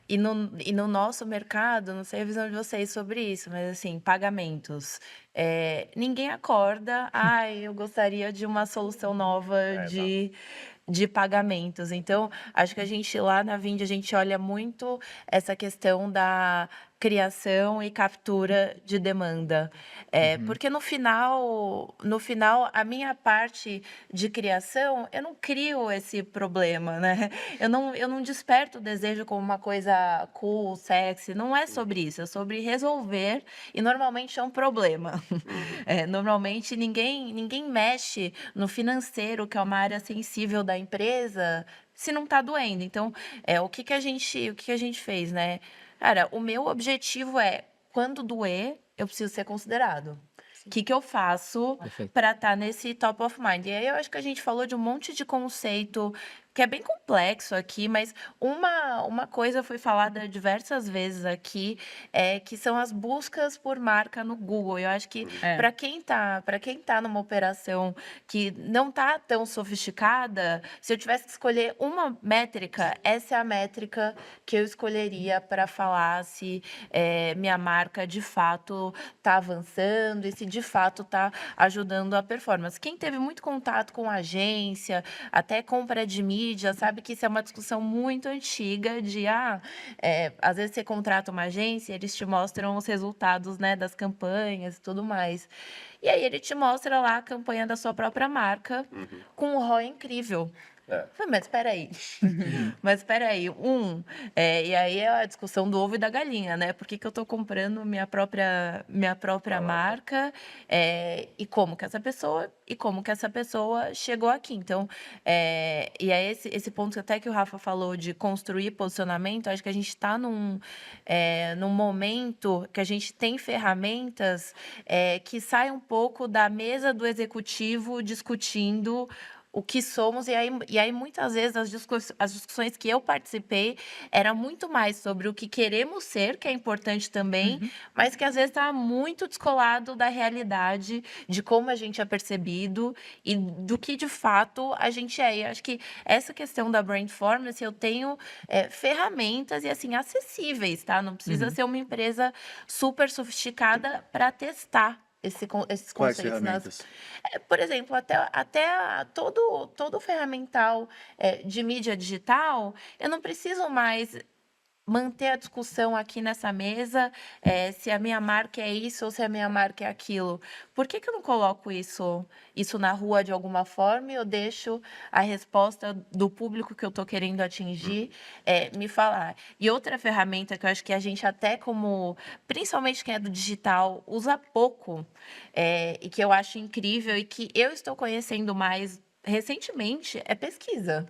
e no nosso mercado, não sei a visão de vocês sobre isso, mas assim, pagamentos. Ninguém acorda, eu gostaria de uma solução nova de pagamentos. Então, acho que a gente lá na Vind, a gente olha muito essa questão da criação e captura de demanda. Porque no final, a minha parte de criação, eu não crio esse problema, né? Eu não desperto o desejo como uma coisa cool, sexy. Não é sobre isso, é sobre resolver, e normalmente é um problema. Normalmente ninguém mexe no financeiro, que é uma área sensível da empresa, se não está doendo. Então, o que a gente fez, né? Cara, o meu objetivo é, quando doer, eu preciso ser considerado. O que eu faço para estar nesse top of mind? E aí eu acho que a gente falou de um monte de conceito que é bem complexo aqui, mas uma coisa foi falada diversas vezes aqui, que são as buscas por marca no Google. Eu acho que para quem tá numa operação que não tá tão sofisticada, se eu tivesse que escolher uma métrica, essa é a métrica que eu escolheria para falar se minha marca de fato está avançando e se de fato está ajudando a performance. Quem teve muito contato com agência, até compra de mídia, sabe que isso é uma discussão muito antiga de, às vezes você contrata uma agência, eles te mostram os resultados, né, das campanhas e tudo mais. E aí ele te mostra lá a campanha da sua própria marca com um ROI incrível. Falei, mas espera aí, e aí é a discussão do ovo e da galinha, né? Por que eu estou comprando minha própria marca, e como que essa pessoa chegou aqui. Então, e é esse ponto até que o Rafa falou de construir posicionamento. Acho que a gente está num momento que a gente tem ferramentas que saem um pouco da mesa do executivo discutindo o que somos, e aí muitas vezes as discussões que eu participei era muito mais sobre o que queremos ser, que é importante também, mas que às vezes está muito descolado da realidade, de como a gente é percebido e do que de fato a gente é. E acho que essa questão da Brandformance, eu tenho ferramentas e assim acessíveis, tá? Não precisa ser uma empresa super sofisticada para testar esses Quais conceitos ferramentas? por exemplo, até todo ferramental de mídia digital, eu não preciso mais manter a discussão aqui nessa mesa, se a minha marca é isso ou se a minha marca é aquilo. Por que eu não coloco isso na rua de alguma forma e eu deixo a resposta do público que eu estou querendo atingir me falar? E outra ferramenta que eu acho que a gente até principalmente quem é do digital, usa pouco, e que eu acho incrível e que eu estou conhecendo mais recentemente, é pesquisa.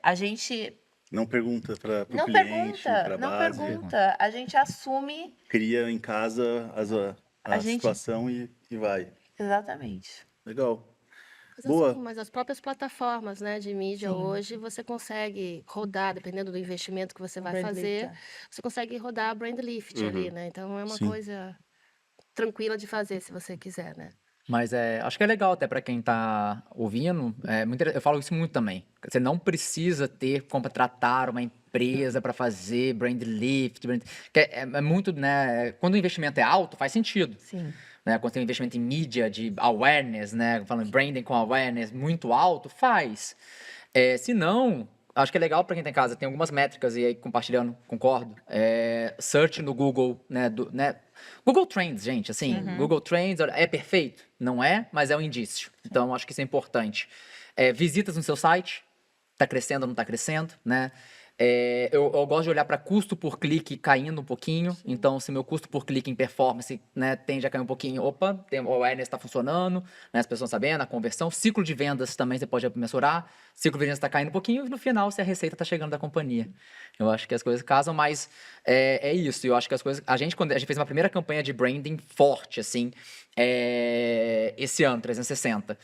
A gente Não pergunta para o não cliente, pergunta, para a não base. pergunta. A gente assume Cria em casa a a gente. situação e vai. Exatamente. Legal. Mas, Boa. assim, mas as próprias plataformas, né, de mídia hoje, você consegue rodar, dependendo do investimento que você vai Brand fazer, lift, você consegue rodar a brand lift ali, né? Então é uma Sim. coisa tranquila de fazer se você quiser, né? Mas acho que é legal até para quem tá ouvindo. Eu falo isso muito também. Você não precisa contratar uma empresa para fazer brand lift. Que é muito, né? Quando o investimento é alto, faz sentido. Sim. Né? Quando tem um investimento em mídia, de awareness, né? Falando branding com awareness muito alto, faz. Se não, acho que é legal para quem tá em casa. Tem algumas métricas, e aí compartilhando, concordo. Search no Google, né? Google Trends, gente, assim, Google Trends é perfeito? Não é, mas é um indício. Então, acho que isso é importante. Visitas no seu site, tá crescendo ou não tá crescendo, né? Eu gosto de olhar para custo por clique caindo um pouquinho. Então, se meu custo por clique em performance, né, tende a cair um pouquinho, opa, o awareness está funcionando, né, as pessoas sabendo, a conversão. Ciclo de vendas também você pode mensurar. Ciclo de vendas está caindo um pouquinho e no final, se a receita está chegando da companhia. Eu acho que as coisas casam, mas é isso. Eu acho que as coisas. Quando a gente fez uma primeira campanha de branding forte, assim, esse ano, 360,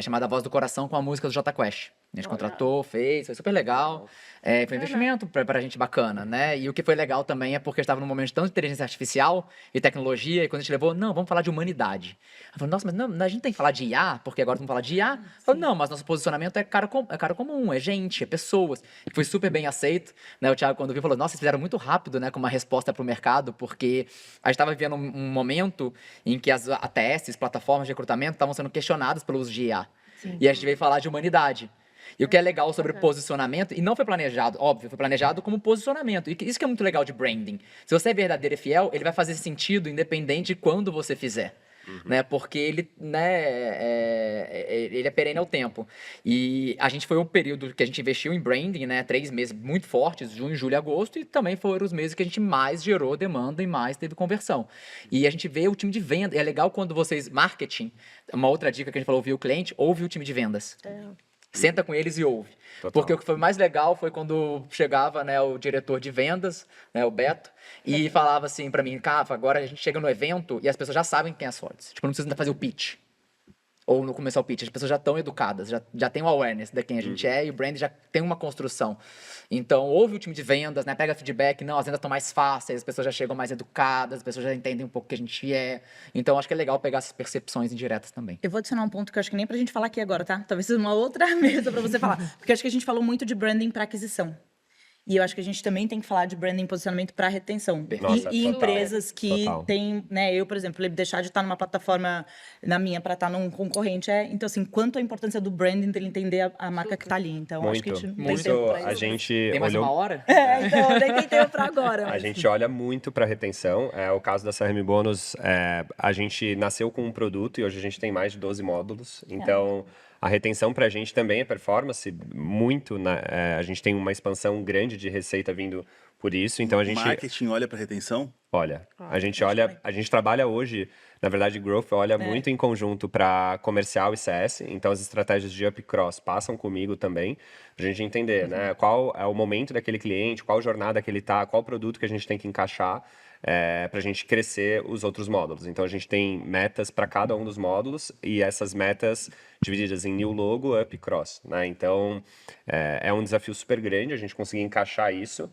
chamada Voz do Coração, com a música do Jota Quest. A gente contratou, fez, foi super legal. Foi um investimento pra gente bacana, né? E o que foi legal também é porque estava num momento de tanta inteligência artificial e tecnologia, e quando a gente levou, não, vamos falar de humanidade. Eu falei, nossa, mas não, a gente tem que falar de IA, porque agora vamos falar de IA. Eu falei, não, mas nosso posicionamento é cara comum, é gente, é pessoas. E foi super bem aceito, né? O Thiago, quando viu, falou, nossa, vocês fizeram muito rápido, né, com uma resposta para o mercado, porque a gente estava vivendo um momento em que as ATS, plataformas de recrutamento, estavam sendo questionadas pelo uso de IA. E a gente veio falar de humanidade. E o que é legal sobre posicionamento, e não foi planejado, óbvio, foi planejado como posicionamento. E isso que é muito legal de branding. Se você é verdadeiro e fiel, ele vai fazer sentido independente de quando você fizer. Né? Porque ele, ele é perene ao tempo. E a gente foi um período que a gente investiu em branding, né? 3 meses muito fortes, junho, julho e agosto, e também foram os meses que a gente mais gerou demanda e mais teve conversão. E a gente vê o time de venda. E é legal quando vocês, marketing, uma outra dica que a gente falou, ouvir o cliente, ouve o time de vendas. Senta com eles e ouve. Total. Porque o que foi mais legal foi quando chegava, né, o diretor de vendas, né, o Beto, e falava assim pra mim, Cafa, agora a gente chega no evento e as pessoas já sabem quem é a Swords. Tipo, não precisa ainda fazer o pitch. Ou no começar o pitch, as pessoas já estão educadas, já tem o awareness de quem a gente é e o brand já tem uma construção. Então, ouve o time de vendas, né? Pega feedback, não, as vendas estão mais fáceis, as pessoas já chegam mais educadas, as pessoas já entendem um pouco o que a gente é. Então, acho que é legal pegar essas percepções indiretas também. Eu vou adicionar um ponto que eu acho que nem pra gente falar aqui agora, tá? Talvez seja uma outra mesa pra você falar. Porque eu acho que a gente falou muito de branding pra aquisição. E eu acho que a gente também tem que falar de branding e posicionamento para retenção. Nossa, E total, empresas que total. têm, né? Eu, por exemplo, deixar de estar numa plataforma na minha para estar num concorrente. Então, assim, quanto a importância do branding dele entender a marca que está ali. Então, acho que a gente não tem Muito. tempo pra A isso. gente Tem mais olhou... uma hora? Então, eu nem tem tempo para agora. A Mas... gente olha muito para retenção. O caso da CRM Bônus, a gente nasceu com um produto e hoje a gente tem mais de 12 módulos. Então, a retenção para a gente também é performance. Muito, a gente tem uma expansão grande de receita vindo por isso. Então, a gente... Marketing olha para retenção? Olha, a gente trabalha hoje, na verdade, Growth olha muito em conjunto para comercial e CS, então as estratégias de up cross passam comigo também, pra gente entender, né, qual é o momento daquele cliente, qual jornada que ele tá, qual produto que a gente tem que encaixar, para a gente crescer os outros módulos. Então, a gente tem metas para cada um dos módulos e essas metas divididas em new logo, up e cross, né? Então, é um desafio super grande a gente conseguir encaixar isso.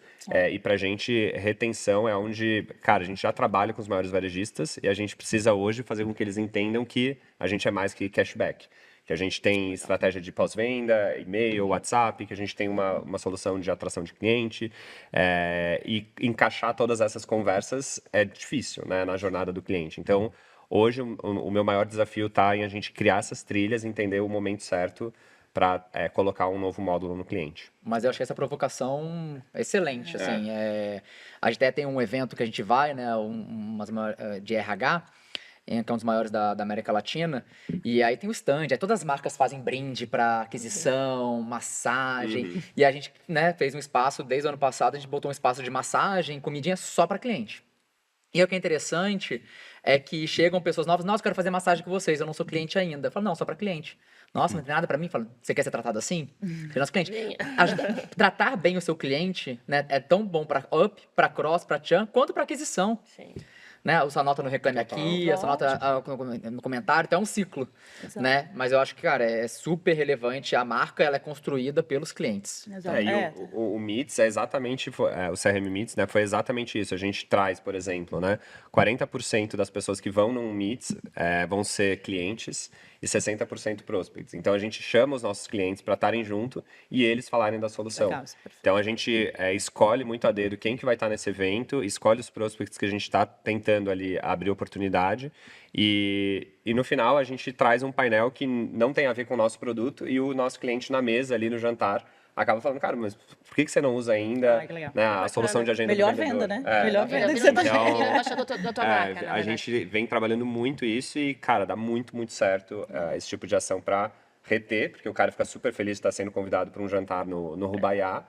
E para a gente, retenção é onde, cara, a gente já trabalha com os maiores varejistas e a gente precisa hoje fazer com que eles entendam que a gente é mais que cashback. Que a gente tem estratégia de pós-venda, e-mail, WhatsApp, que a gente tem uma solução de atração de cliente, e encaixar todas essas conversas é difícil, né, na jornada do cliente. Então, hoje, o meu maior desafio está em a gente criar essas trilhas, entender o momento certo para colocar um novo módulo no cliente. Mas eu achei essa provocação excelente, assim. A gente até tem um evento que a gente vai, né, de RH, que é um dos maiores da América Latina, e aí tem o stand, aí todas as marcas fazem brinde para aquisição, massagem, e a gente, né, fez um espaço, desde o ano passado, a gente botou um espaço de massagem, comidinha só para cliente. E o que é interessante é que chegam pessoas novas, nossa, eu quero fazer massagem com vocês, eu não sou cliente ainda. Eu falo, não, só para cliente. Nossa, não tem nada para mim? Eu falo, você quer ser tratado assim? Você é nosso cliente. Tratar bem o seu cliente, né, é tão bom para up, para cross, para churn, quanto para aquisição. Sim. Né? A sua nota no Reclame Aqui, a sua nota no comentário, então é um ciclo, né? Mas eu acho que, cara, é super relevante. A marca, ela é construída pelos clientes. Exato. E o Meets é exatamente, o CRM Meets, né, foi exatamente isso. A gente traz, por exemplo, né, 40% das pessoas que vão num Meets vão ser clientes e 60% prospects. Então, a gente chama os nossos clientes para estarem junto e eles falarem da solução. Legal, isso é perfeito. Então, a gente escolhe muito a dedo quem que vai estar nesse evento, escolhe os prospects que a gente está tentando ali abrir oportunidade e no final a gente traz um painel que não tem a ver com o nosso produto e o nosso cliente na mesa ali no jantar acaba falando, cara, mas por que você não usa ainda, que legal. né, a solução de agenda Melhor do vendedor? venda, né? Melhor venda que Vira você tá vira embaixador da tua marca, na A verdade. gente vem trabalhando muito isso e, cara, dá muito, muito certo esse tipo de ação para reter, porque o cara fica super feliz de estar sendo convidado para um jantar no Rubaiá.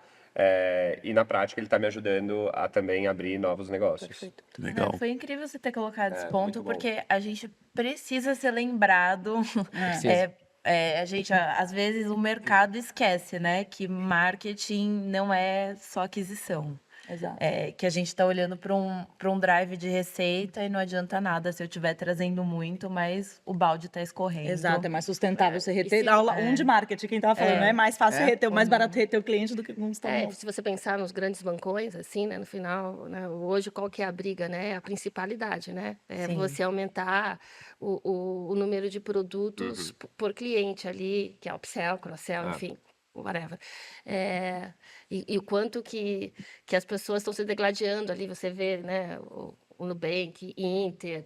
E na prática ele está me ajudando a também abrir novos negócios. Perfeito. Legal. Foi incrível você ter colocado esse ponto, muito bom. porque a gente precisa ser lembrado. Precisa. A gente, às vezes, o mercado esquece, né? Que marketing não é só aquisição. Exato. Que a gente está olhando para um drive de receita e não adianta nada se eu estiver trazendo muito, mas o balde está escorrendo. Exato, é mais sustentável você reter. sim, Da aula 1 de marketing, quem tava falando, é mais fácil reter, mais barato reter o cliente do que com os tamanhos. Se você pensar nos grandes bancões, assim, né, no final, né, hoje qual que é a briga, né? É a principalidade, né? É Sim. você aumentar o número de produtos por cliente ali, que é upsell, cross-sell, enfim, whatever. E o quanto que as pessoas estão se degladiando ali, você vê, né, o Nubank, Inter,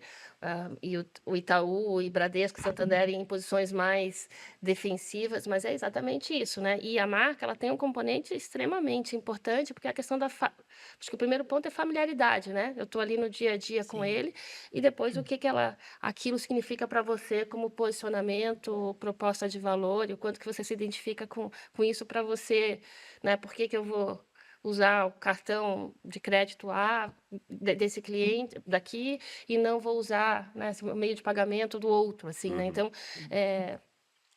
e o Itaú e Bradesco, Santander em posições mais defensivas, mas é exatamente isso, né? E a marca, ela tem um componente extremamente importante, porque a questão acho que o primeiro ponto é familiaridade, né? Eu estou ali no dia a dia com ele, e depois o que aquilo significa para você como posicionamento, proposta de valor, e o quanto que você se identifica com isso para você, né? Por que eu vou usar o cartão de crédito A desse cliente daqui e não vou usar, né, esse meio de pagamento do outro, assim, né? Então,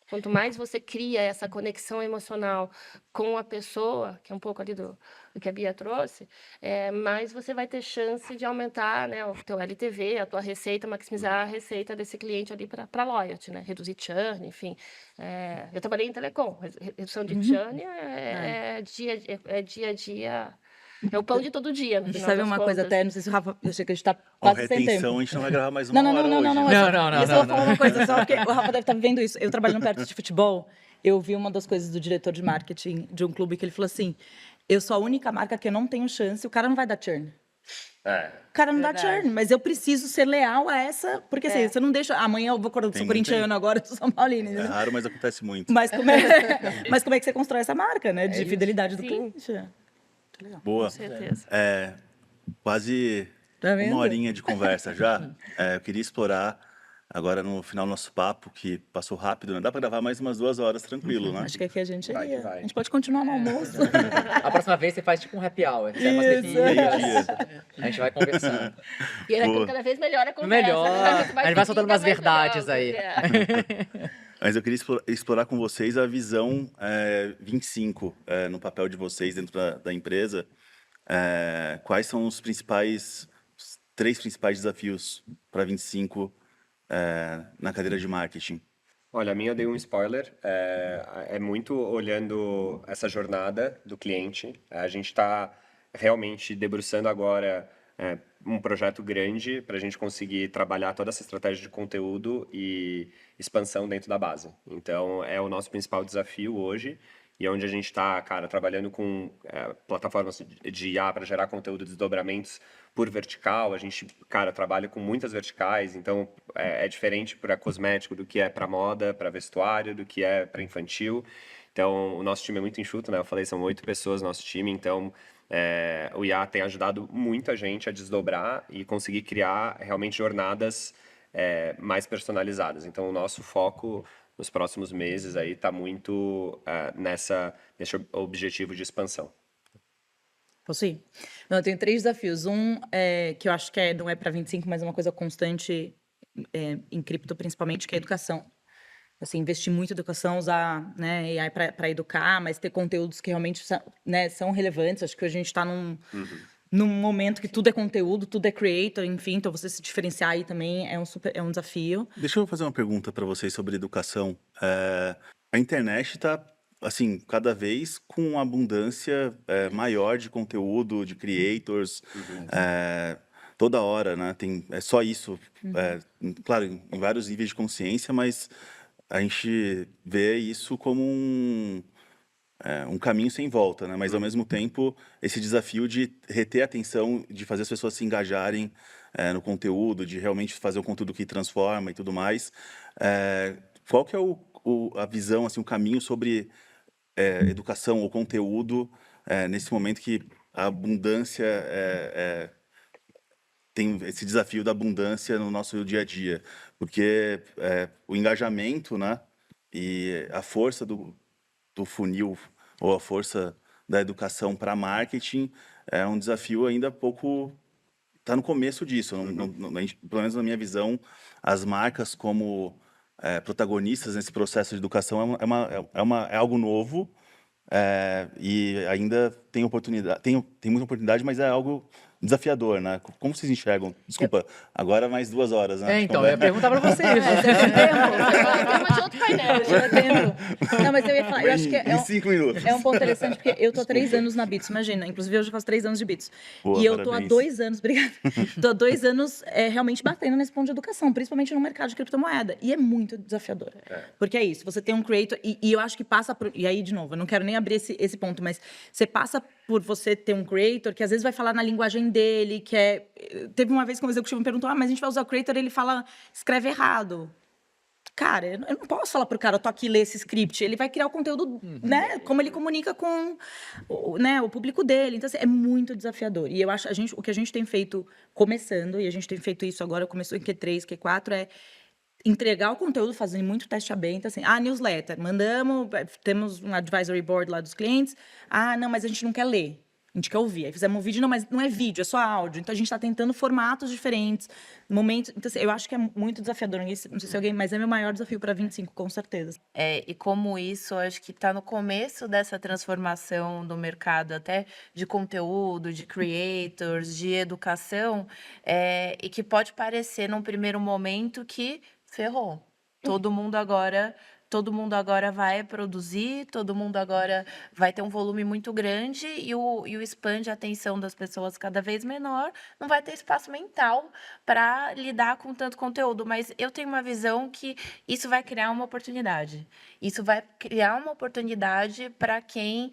quanto mais você cria essa conexão emocional com a pessoa, que é um pouco ali do que a Bia trouxe, mais você vai ter chance de aumentar, né, o teu LTV, a tua receita, maximizar a receita desse cliente ali para loyalty, né? Reduzir churn, enfim. Eu trabalhei em telecom, redução de churn é dia a dia, é o pão de todo dia, no final Sabe das uma coisa contas. até, não sei se o Rafa, eu sei que a gente tá Ó, quase sem retenção, tempo. a gente não vai gravar mais uma Não, hora hoje. eu Não, eu só vou falar uma coisa, só porque o Rafa deve estar vivendo isso. Eu trabalhando perto de futebol, eu vi uma das coisas do diretor de marketing de um clube que ele falou assim, eu sou a única marca que eu não tenho chance, o cara não vai dar churn. O cara não dá churn, mas eu preciso ser leal a essa, porque assim, você não deixa, amanhã eu sou corintiano agora, eu sou São Paulino. É raro, mas acontece muito. Mas como é que você constrói essa marca, né, de fidelidade do Sim. cliente? Boa. Com certeza. Quase Tá vendo? uma horinha de conversa já. Eu queria explorar, agora no final do nosso papo, que passou rápido, né? Dá para gravar mais umas 2 horas tranquilo, né? Acho que aqui a gente Vai que ia. vai. A gente pode continuar no almoço. A próxima vez você faz tipo um happy hour. Você umas Isso. bebidas, Meio-dia. a gente vai conversando. E Boa. cada vez melhor a conversa. Melhor. Quanto mais A gente vai soltando fica, umas mais verdades legal, aí. Mas eu queria explorar com vocês a visão 25 no papel de vocês dentro da empresa. Quais são os principais 3 principais desafios para 25 na cadeira de marketing? Olha, a minha eu dei um spoiler. É muito olhando essa jornada do cliente. A gente está realmente debruçando agora um projeto grande para a gente conseguir trabalhar toda essa estratégia de conteúdo e expansão dentro da base. Então, é o nosso principal desafio hoje. E é onde a gente está, cara, trabalhando com plataformas de IA para gerar conteúdo, desdobramentos por vertical. A gente, cara, trabalha com muitas verticais, então é diferente para cosmético do que é para moda, para vestuário, do que é para infantil. Então, o nosso time é muito enxuto, né? Eu falei, são 8 pessoas no nosso time, então o IA tem ajudado muito a gente a desdobrar e conseguir criar realmente jornadas mais personalizadas. Então, o nosso foco nos próximos meses aí está muito nesse objetivo de expansão. Posso ir? Não, eu tenho 3 desafios. Um que eu acho que não é para 25, mas é uma coisa constante em cripto, principalmente, que é a educação. Assim, investir muito em educação, usar, né, AI para educar, mas ter conteúdos que realmente são relevantes. Acho que hoje a gente está num momento que tudo é conteúdo, tudo é creator, enfim, então você se diferenciar aí também é um desafio. Deixa eu fazer uma pergunta para vocês sobre educação. A internet está, assim, cada vez com uma abundância maior de conteúdo, de creators, toda hora, né? É só isso. Claro, em vários níveis de consciência, mas a gente vê isso como um caminho sem volta, né? Mas, ao mesmo tempo, esse desafio de reter a atenção, de fazer as pessoas se engajarem no conteúdo, de realmente fazer um conteúdo que transforma e tudo mais. Qual que é a visão, assim, o caminho sobre educação ou conteúdo nesse momento que a abundância tem esse desafio da abundância no nosso dia a dia? Porque o engajamento, né, e a força do funil ou a força da educação para marketing é um desafio ainda pouco... Está no começo disso. Pelo menos na minha visão, as marcas como protagonistas nesse processo de educação é algo novo e ainda tem oportunidade, tem muita oportunidade, mas é algo desafiador, né? Como vocês enxergam? Desculpa, agora mais 2 horas, né? Então, eu ia perguntar para você isso. Tema de outro painel. Não, mas eu ia falar, eu acho que Em 5 minutos. é um ponto interessante, porque eu tô há 3 anos na Bits, imagina. Inclusive, eu já faço 3 anos de Bits. Boa, E eu tô há parabéns. 2 anos, obrigada. Tô há 2 anos realmente batendo nesse ponto de educação, principalmente no mercado de criptomoeda. E é muito desafiador. Porque é isso, você tem um creator, e eu acho que passa por... E aí, de novo, eu não quero nem abrir esse ponto, mas você passa por você ter um creator que às vezes vai falar na linguagem dele, que é... Teve uma vez que um executivo me perguntou, mas a gente vai usar o creator, ele escreve errado. Cara, eu não posso falar pro cara, eu tô aqui ler esse script. Ele vai criar o conteúdo, né? Como ele comunica com o público dele. Então, assim, é muito desafiador. E eu acho, o que a gente tem feito, começando, e a gente tem feito isso agora, começou em Q3, Q4, é entregar o conteúdo, fazendo muito teste AB. Então, assim, newsletter, mandamos, temos um advisory board lá dos clientes. Não, mas a gente não quer ler. A gente quer ouvir. Aí fizemos um vídeo, não, mas não é vídeo, é só áudio. Então, a gente está tentando formatos diferentes, momentos... Então, assim, eu acho que é muito desafiador. Não sei se alguém... Mas é meu maior desafio para 25, com certeza. E como isso, acho que está no começo dessa transformação do mercado, até de conteúdo, de creators, de educação, e que pode parecer, num primeiro momento, que ferrou. Todo mundo agora vai produzir, todo mundo agora vai ter um volume muito grande e o span de atenção das pessoas cada vez menor, não vai ter espaço mental para lidar com tanto conteúdo. Mas eu tenho uma visão que isso vai criar uma oportunidade. Isso vai criar uma oportunidade para quem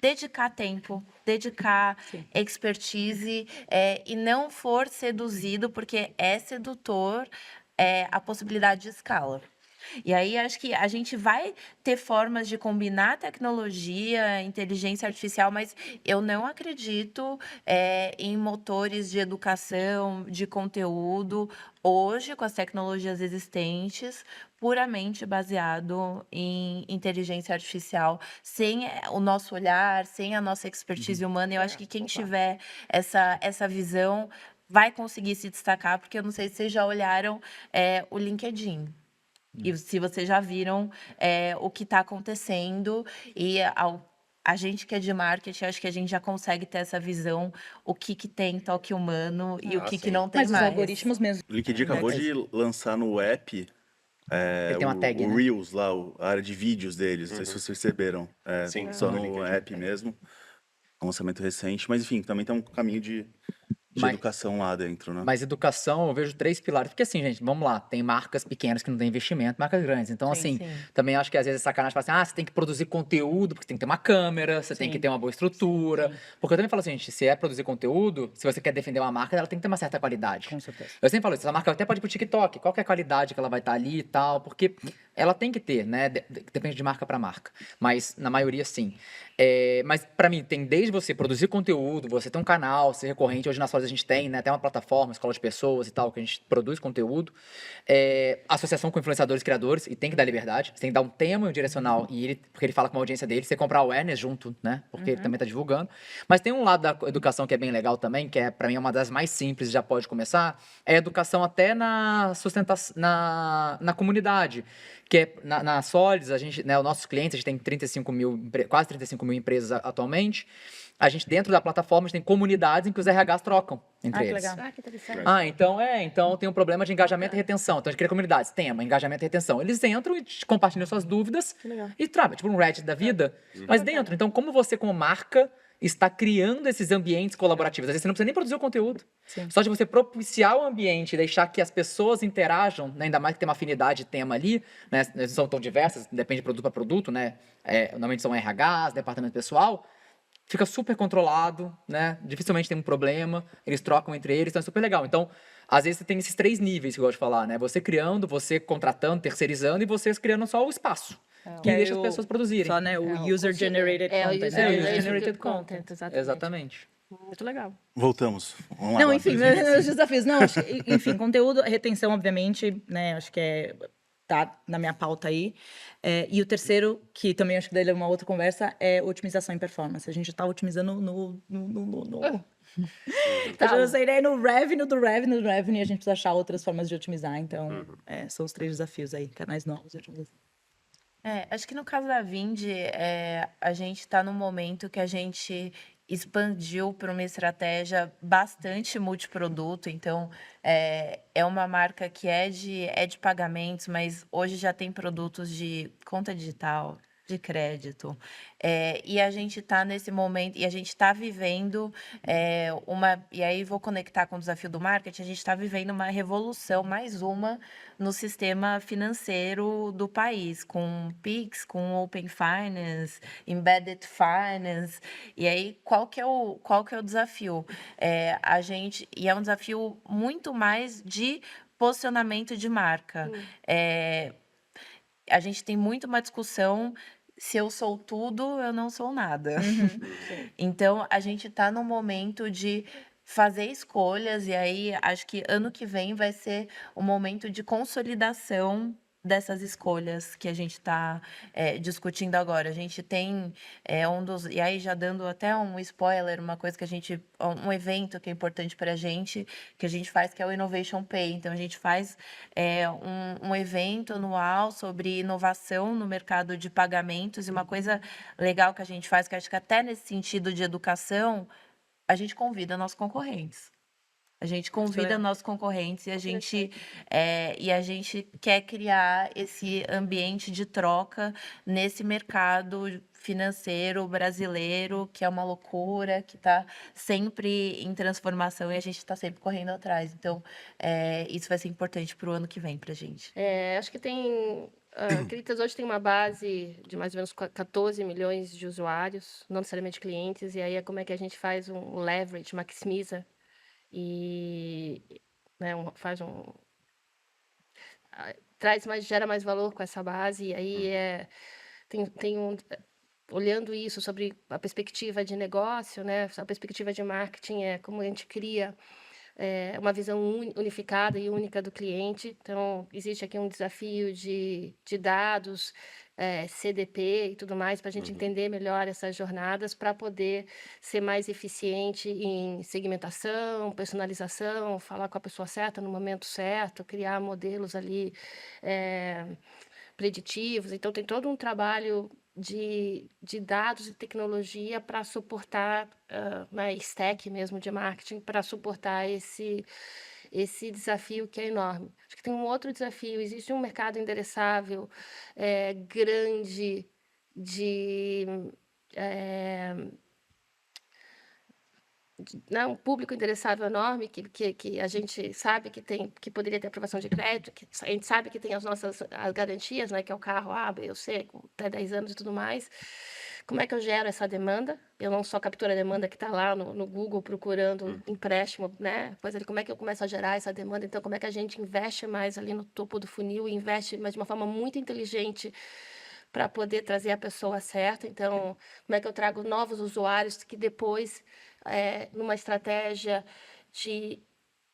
dedicar tempo, dedicar expertise e não for seduzido, porque é sedutor a possibilidade de escala. E aí, acho que a gente vai ter formas de combinar tecnologia, inteligência artificial, mas eu não acredito em motores de educação, de conteúdo, hoje, com as tecnologias existentes, puramente baseado em inteligência artificial, sem o nosso olhar, sem a nossa expertise humana. Eu acho que quem tiver essa visão vai conseguir se destacar, porque eu não sei se vocês já olharam o LinkedIn. E se vocês já viram o que está acontecendo, e a gente que é de marketing, acho que a gente já consegue ter essa visão, o que que tem toque humano e o que que sim. não tem Mas os mais. algoritmos mesmo. O LinkedIn acabou de lançar no app Ele tem uma tag, o né? Reels lá, a área de vídeos deles. Não sei se vocês perceberam. Sim, Só no no LinkedIn app tem. mesmo. Um lançamento recente. Mas enfim, também tem um caminho de Mas- educação lá dentro, né? Mas educação, eu vejo 3 pilares. Porque assim, gente, vamos lá, tem marcas pequenas que não têm investimento, marcas grandes. Então, assim, sim. também acho que às vezes é sacanagem falar assim, você tem que produzir conteúdo, porque você tem que ter uma câmera, você tem que ter uma boa estrutura. Porque eu também falo assim, gente, se é produzir conteúdo, se você quer defender uma marca, ela tem que ter uma certa qualidade. Com certeza. Eu sempre falo isso, essa marca até pode ir pro TikTok, qual que é a qualidade que ela vai estar ali e tal, porque ela tem que ter, né? Depende de marca para marca. Mas na maioria, sim. Mas para mim, tem desde você produzir conteúdo, você ter um canal, ser recorrente. Hoje na Solis a gente tem, né? Até uma plataforma, escola de pessoas e tal, que a gente produz conteúdo. Associação com influenciadores e criadores, e tem que dar liberdade. Você tem que dar um tema e um direcional, porque ele fala com a audiência dele, você comprar awareness junto, né? Porque ele também tá divulgando. Mas tem um lado da educação que é bem legal também, que é, para mim, é uma das mais simples, já pode começar, é a educação até na sustentação, na comunidade. Que é na Solis, a gente, né, os nossos clientes, a gente tem 35 mil, quase 35 mil empresas atualmente. A gente, dentro da plataforma, a gente tem comunidades em que os RHs trocam entre que eles. legal. Ah, que interessante. Então tem um problema de engajamento e retenção. Então a gente cria comunidades, tema, engajamento e retenção. Eles entram e compartilham suas dúvidas e trabalham, tipo um Reddit da vida, mas dentro. Então, como você, como marca, está criando esses ambientes colaborativos? Às vezes você não precisa nem produzir o conteúdo. Só de você propiciar o ambiente, deixar que as pessoas interajam, né, ainda mais que tem uma afinidade de tema ali, né? Não são tão diversas, depende de produto para produto, né? Normalmente são RHs, departamento pessoal. Fica super controlado, né? Dificilmente tem um problema, eles trocam entre eles, então é super legal. Então, às vezes você tem esses 3 níveis que eu gosto de falar, né? Você criando, você contratando, terceirizando e vocês criando só o espaço. Que E é deixa as o- pessoas produzirem. Só, né, o user-generated É, o content. user né? generated content, exatamente. Exatamente. Muito legal. Voltamos. Vamos lá Não, agora. enfim, os desafios. Não, acho que, enfim, conteúdo, retenção, obviamente, né? Acho que tá na minha pauta aí. E o terceiro, que também acho que daí é uma outra conversa, é otimização em performance. A gente está otimizando no Tá. eu sei, né? No revenue do revenue, e a gente precisa achar outras formas de otimizar. Então, são os 3 desafios aí, canais novos de otimização. Acho que no caso da Vindi, a gente está num momento que a gente expandiu para uma estratégia bastante multiproduto. Então, é uma marca que é de pagamentos, mas hoje já tem produtos de conta digital, de crédito. E a gente está nesse momento, e a gente está vivendo e aí vou conectar com o desafio do marketing, a gente está vivendo uma revolução, mais uma, no sistema financeiro do país, com Pix, com Open Finance, Embedded Finance. E aí, qual que é o desafio? E é um desafio muito mais de posicionamento de marca. A gente tem muito uma discussão: se eu sou tudo, eu não sou nada. Então, a gente está num momento de fazer escolhas, e aí acho que ano que vem vai ser o momento de consolidação dessas escolhas que a gente está discutindo agora. A gente tem e aí já dando até um spoiler, uma coisa que um evento que é importante para a gente, que a gente faz, que é o Innovation Pay. Então, a gente faz um evento anual sobre inovação no mercado de pagamentos, e uma coisa legal que a gente faz, que acho que até nesse sentido de educação, a gente convida nossos concorrentes. A gente convida nossos concorrentes e a gente quer criar esse ambiente de troca nesse mercado financeiro brasileiro, que é uma loucura, que está sempre em transformação e a gente está sempre correndo atrás. Então, isso vai ser importante para o ano que vem para a gente. Acho que a Creditas hoje tem uma base de mais ou menos 14 milhões de usuários, não necessariamente clientes, e aí é como é que a gente faz um leverage, maximiza e, né, gera mais valor com essa base, e aí olhando isso sobre a perspectiva de negócio, né, a perspectiva de marketing é como a gente cria uma visão unificada e única do cliente. Então, existe aqui um desafio de dados, CDP e tudo mais, para a gente entender melhor essas jornadas, para poder ser mais eficiente em segmentação, personalização, falar com a pessoa certa no momento certo, criar modelos ali preditivos. Então, tem todo um trabalho de dados e tecnologia para suportar, né, stack mesmo de marketing, para suportar esse desafio que é enorme. Acho que tem um outro desafio, existe um mercado endereçável grande de né, um público endereçável enorme que a gente sabe que poderia ter aprovação de crédito, que a gente sabe que tem as garantias, né, que é o carro A, B ou C, com até 10 anos e tudo mais. Como é que eu gero essa demanda? Eu não só capturo a demanda que está lá no Google procurando empréstimo, né? Como é que eu começo a gerar essa demanda? Então, como é que a gente investe mais ali no topo do funil e investe, mas de uma forma muito inteligente para poder trazer a pessoa certa? Então, como é que eu trago novos usuários que depois, numa estratégia de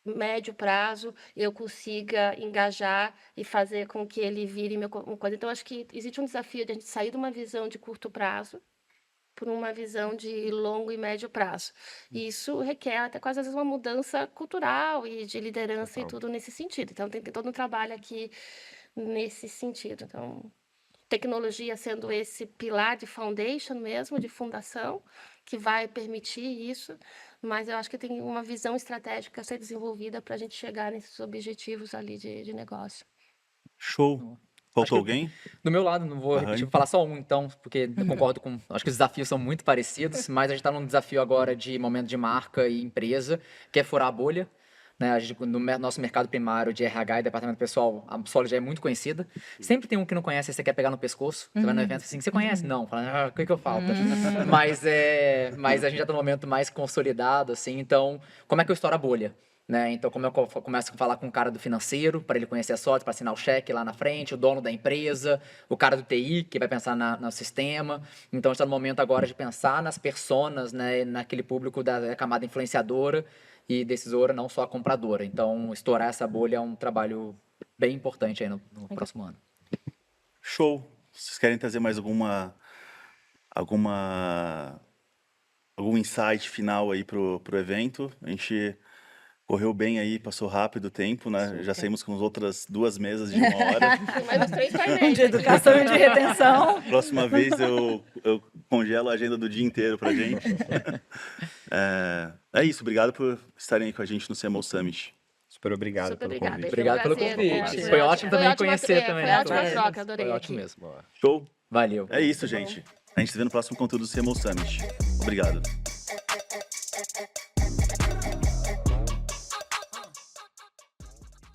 médio prazo, eu consiga engajar e fazer com que ele vire uma coisa. Então, acho que existe um desafio de a gente sair de uma visão de curto prazo por uma visão de longo e médio prazo. E isso requer até quase às vezes uma mudança cultural e de liderança e tudo nesse sentido. Então, tem todo um trabalho aqui nesse sentido. Então, tecnologia sendo esse pilar de foundation mesmo, de fundação, que vai permitir isso, mas eu acho que tem uma visão estratégica a ser desenvolvida para a gente chegar nesses objetivos ali de negócio. Show. Acho Faltou que alguém? Do meu lado, não vou repetir, vou falar só um, então, porque eu concordo com. Acho que os desafios são muito parecidos, mas a gente está num desafio agora de momento de marca e empresa, que é furar a bolha. Né? A gente, nosso mercado primário de RH e departamento pessoal, a Soli já é muito conhecida. Sempre tem um que não conhece, aí você quer pegar no pescoço. Você vai no evento assim, você conhece? Não. Fala, o que eu falta? Mas a gente já está num momento mais consolidado, assim, então, como é que eu estouro a bolha? Né? Então, como eu começo a falar com o cara do financeiro, para ele conhecer a sorte, para assinar o cheque lá na frente, o dono da empresa, o cara do TI, que vai pensar no sistema. Então, está no momento agora de pensar nas personas, né? Naquele público da camada influenciadora e decisora, não só a compradora. Então, estourar essa bolha é um trabalho bem importante aí no próximo ano. Show. Vocês querem trazer mais algum insight final aí pro evento? A gente correu bem aí, passou rápido o tempo, né? Já saímos com as outras 2 mesas de 1 hora. Tem mais uns 3 painéis De aqui. educação e de retenção. Próxima vez eu congelo a agenda do dia inteiro pra gente. É isso, obrigado por estarem aí com a gente no CMO Summit. Super obrigado Super pelo obrigada. convite. Foi um Obrigado pelo prazer, convite. né? Foi ótimo também ótima- conhecer também, Foi né, ótima Cláudia? troca, adorei. Foi ótimo aqui. mesmo. Show? Valeu. É isso, gente. A gente se vê no próximo conteúdo do CMO Summit. Obrigado.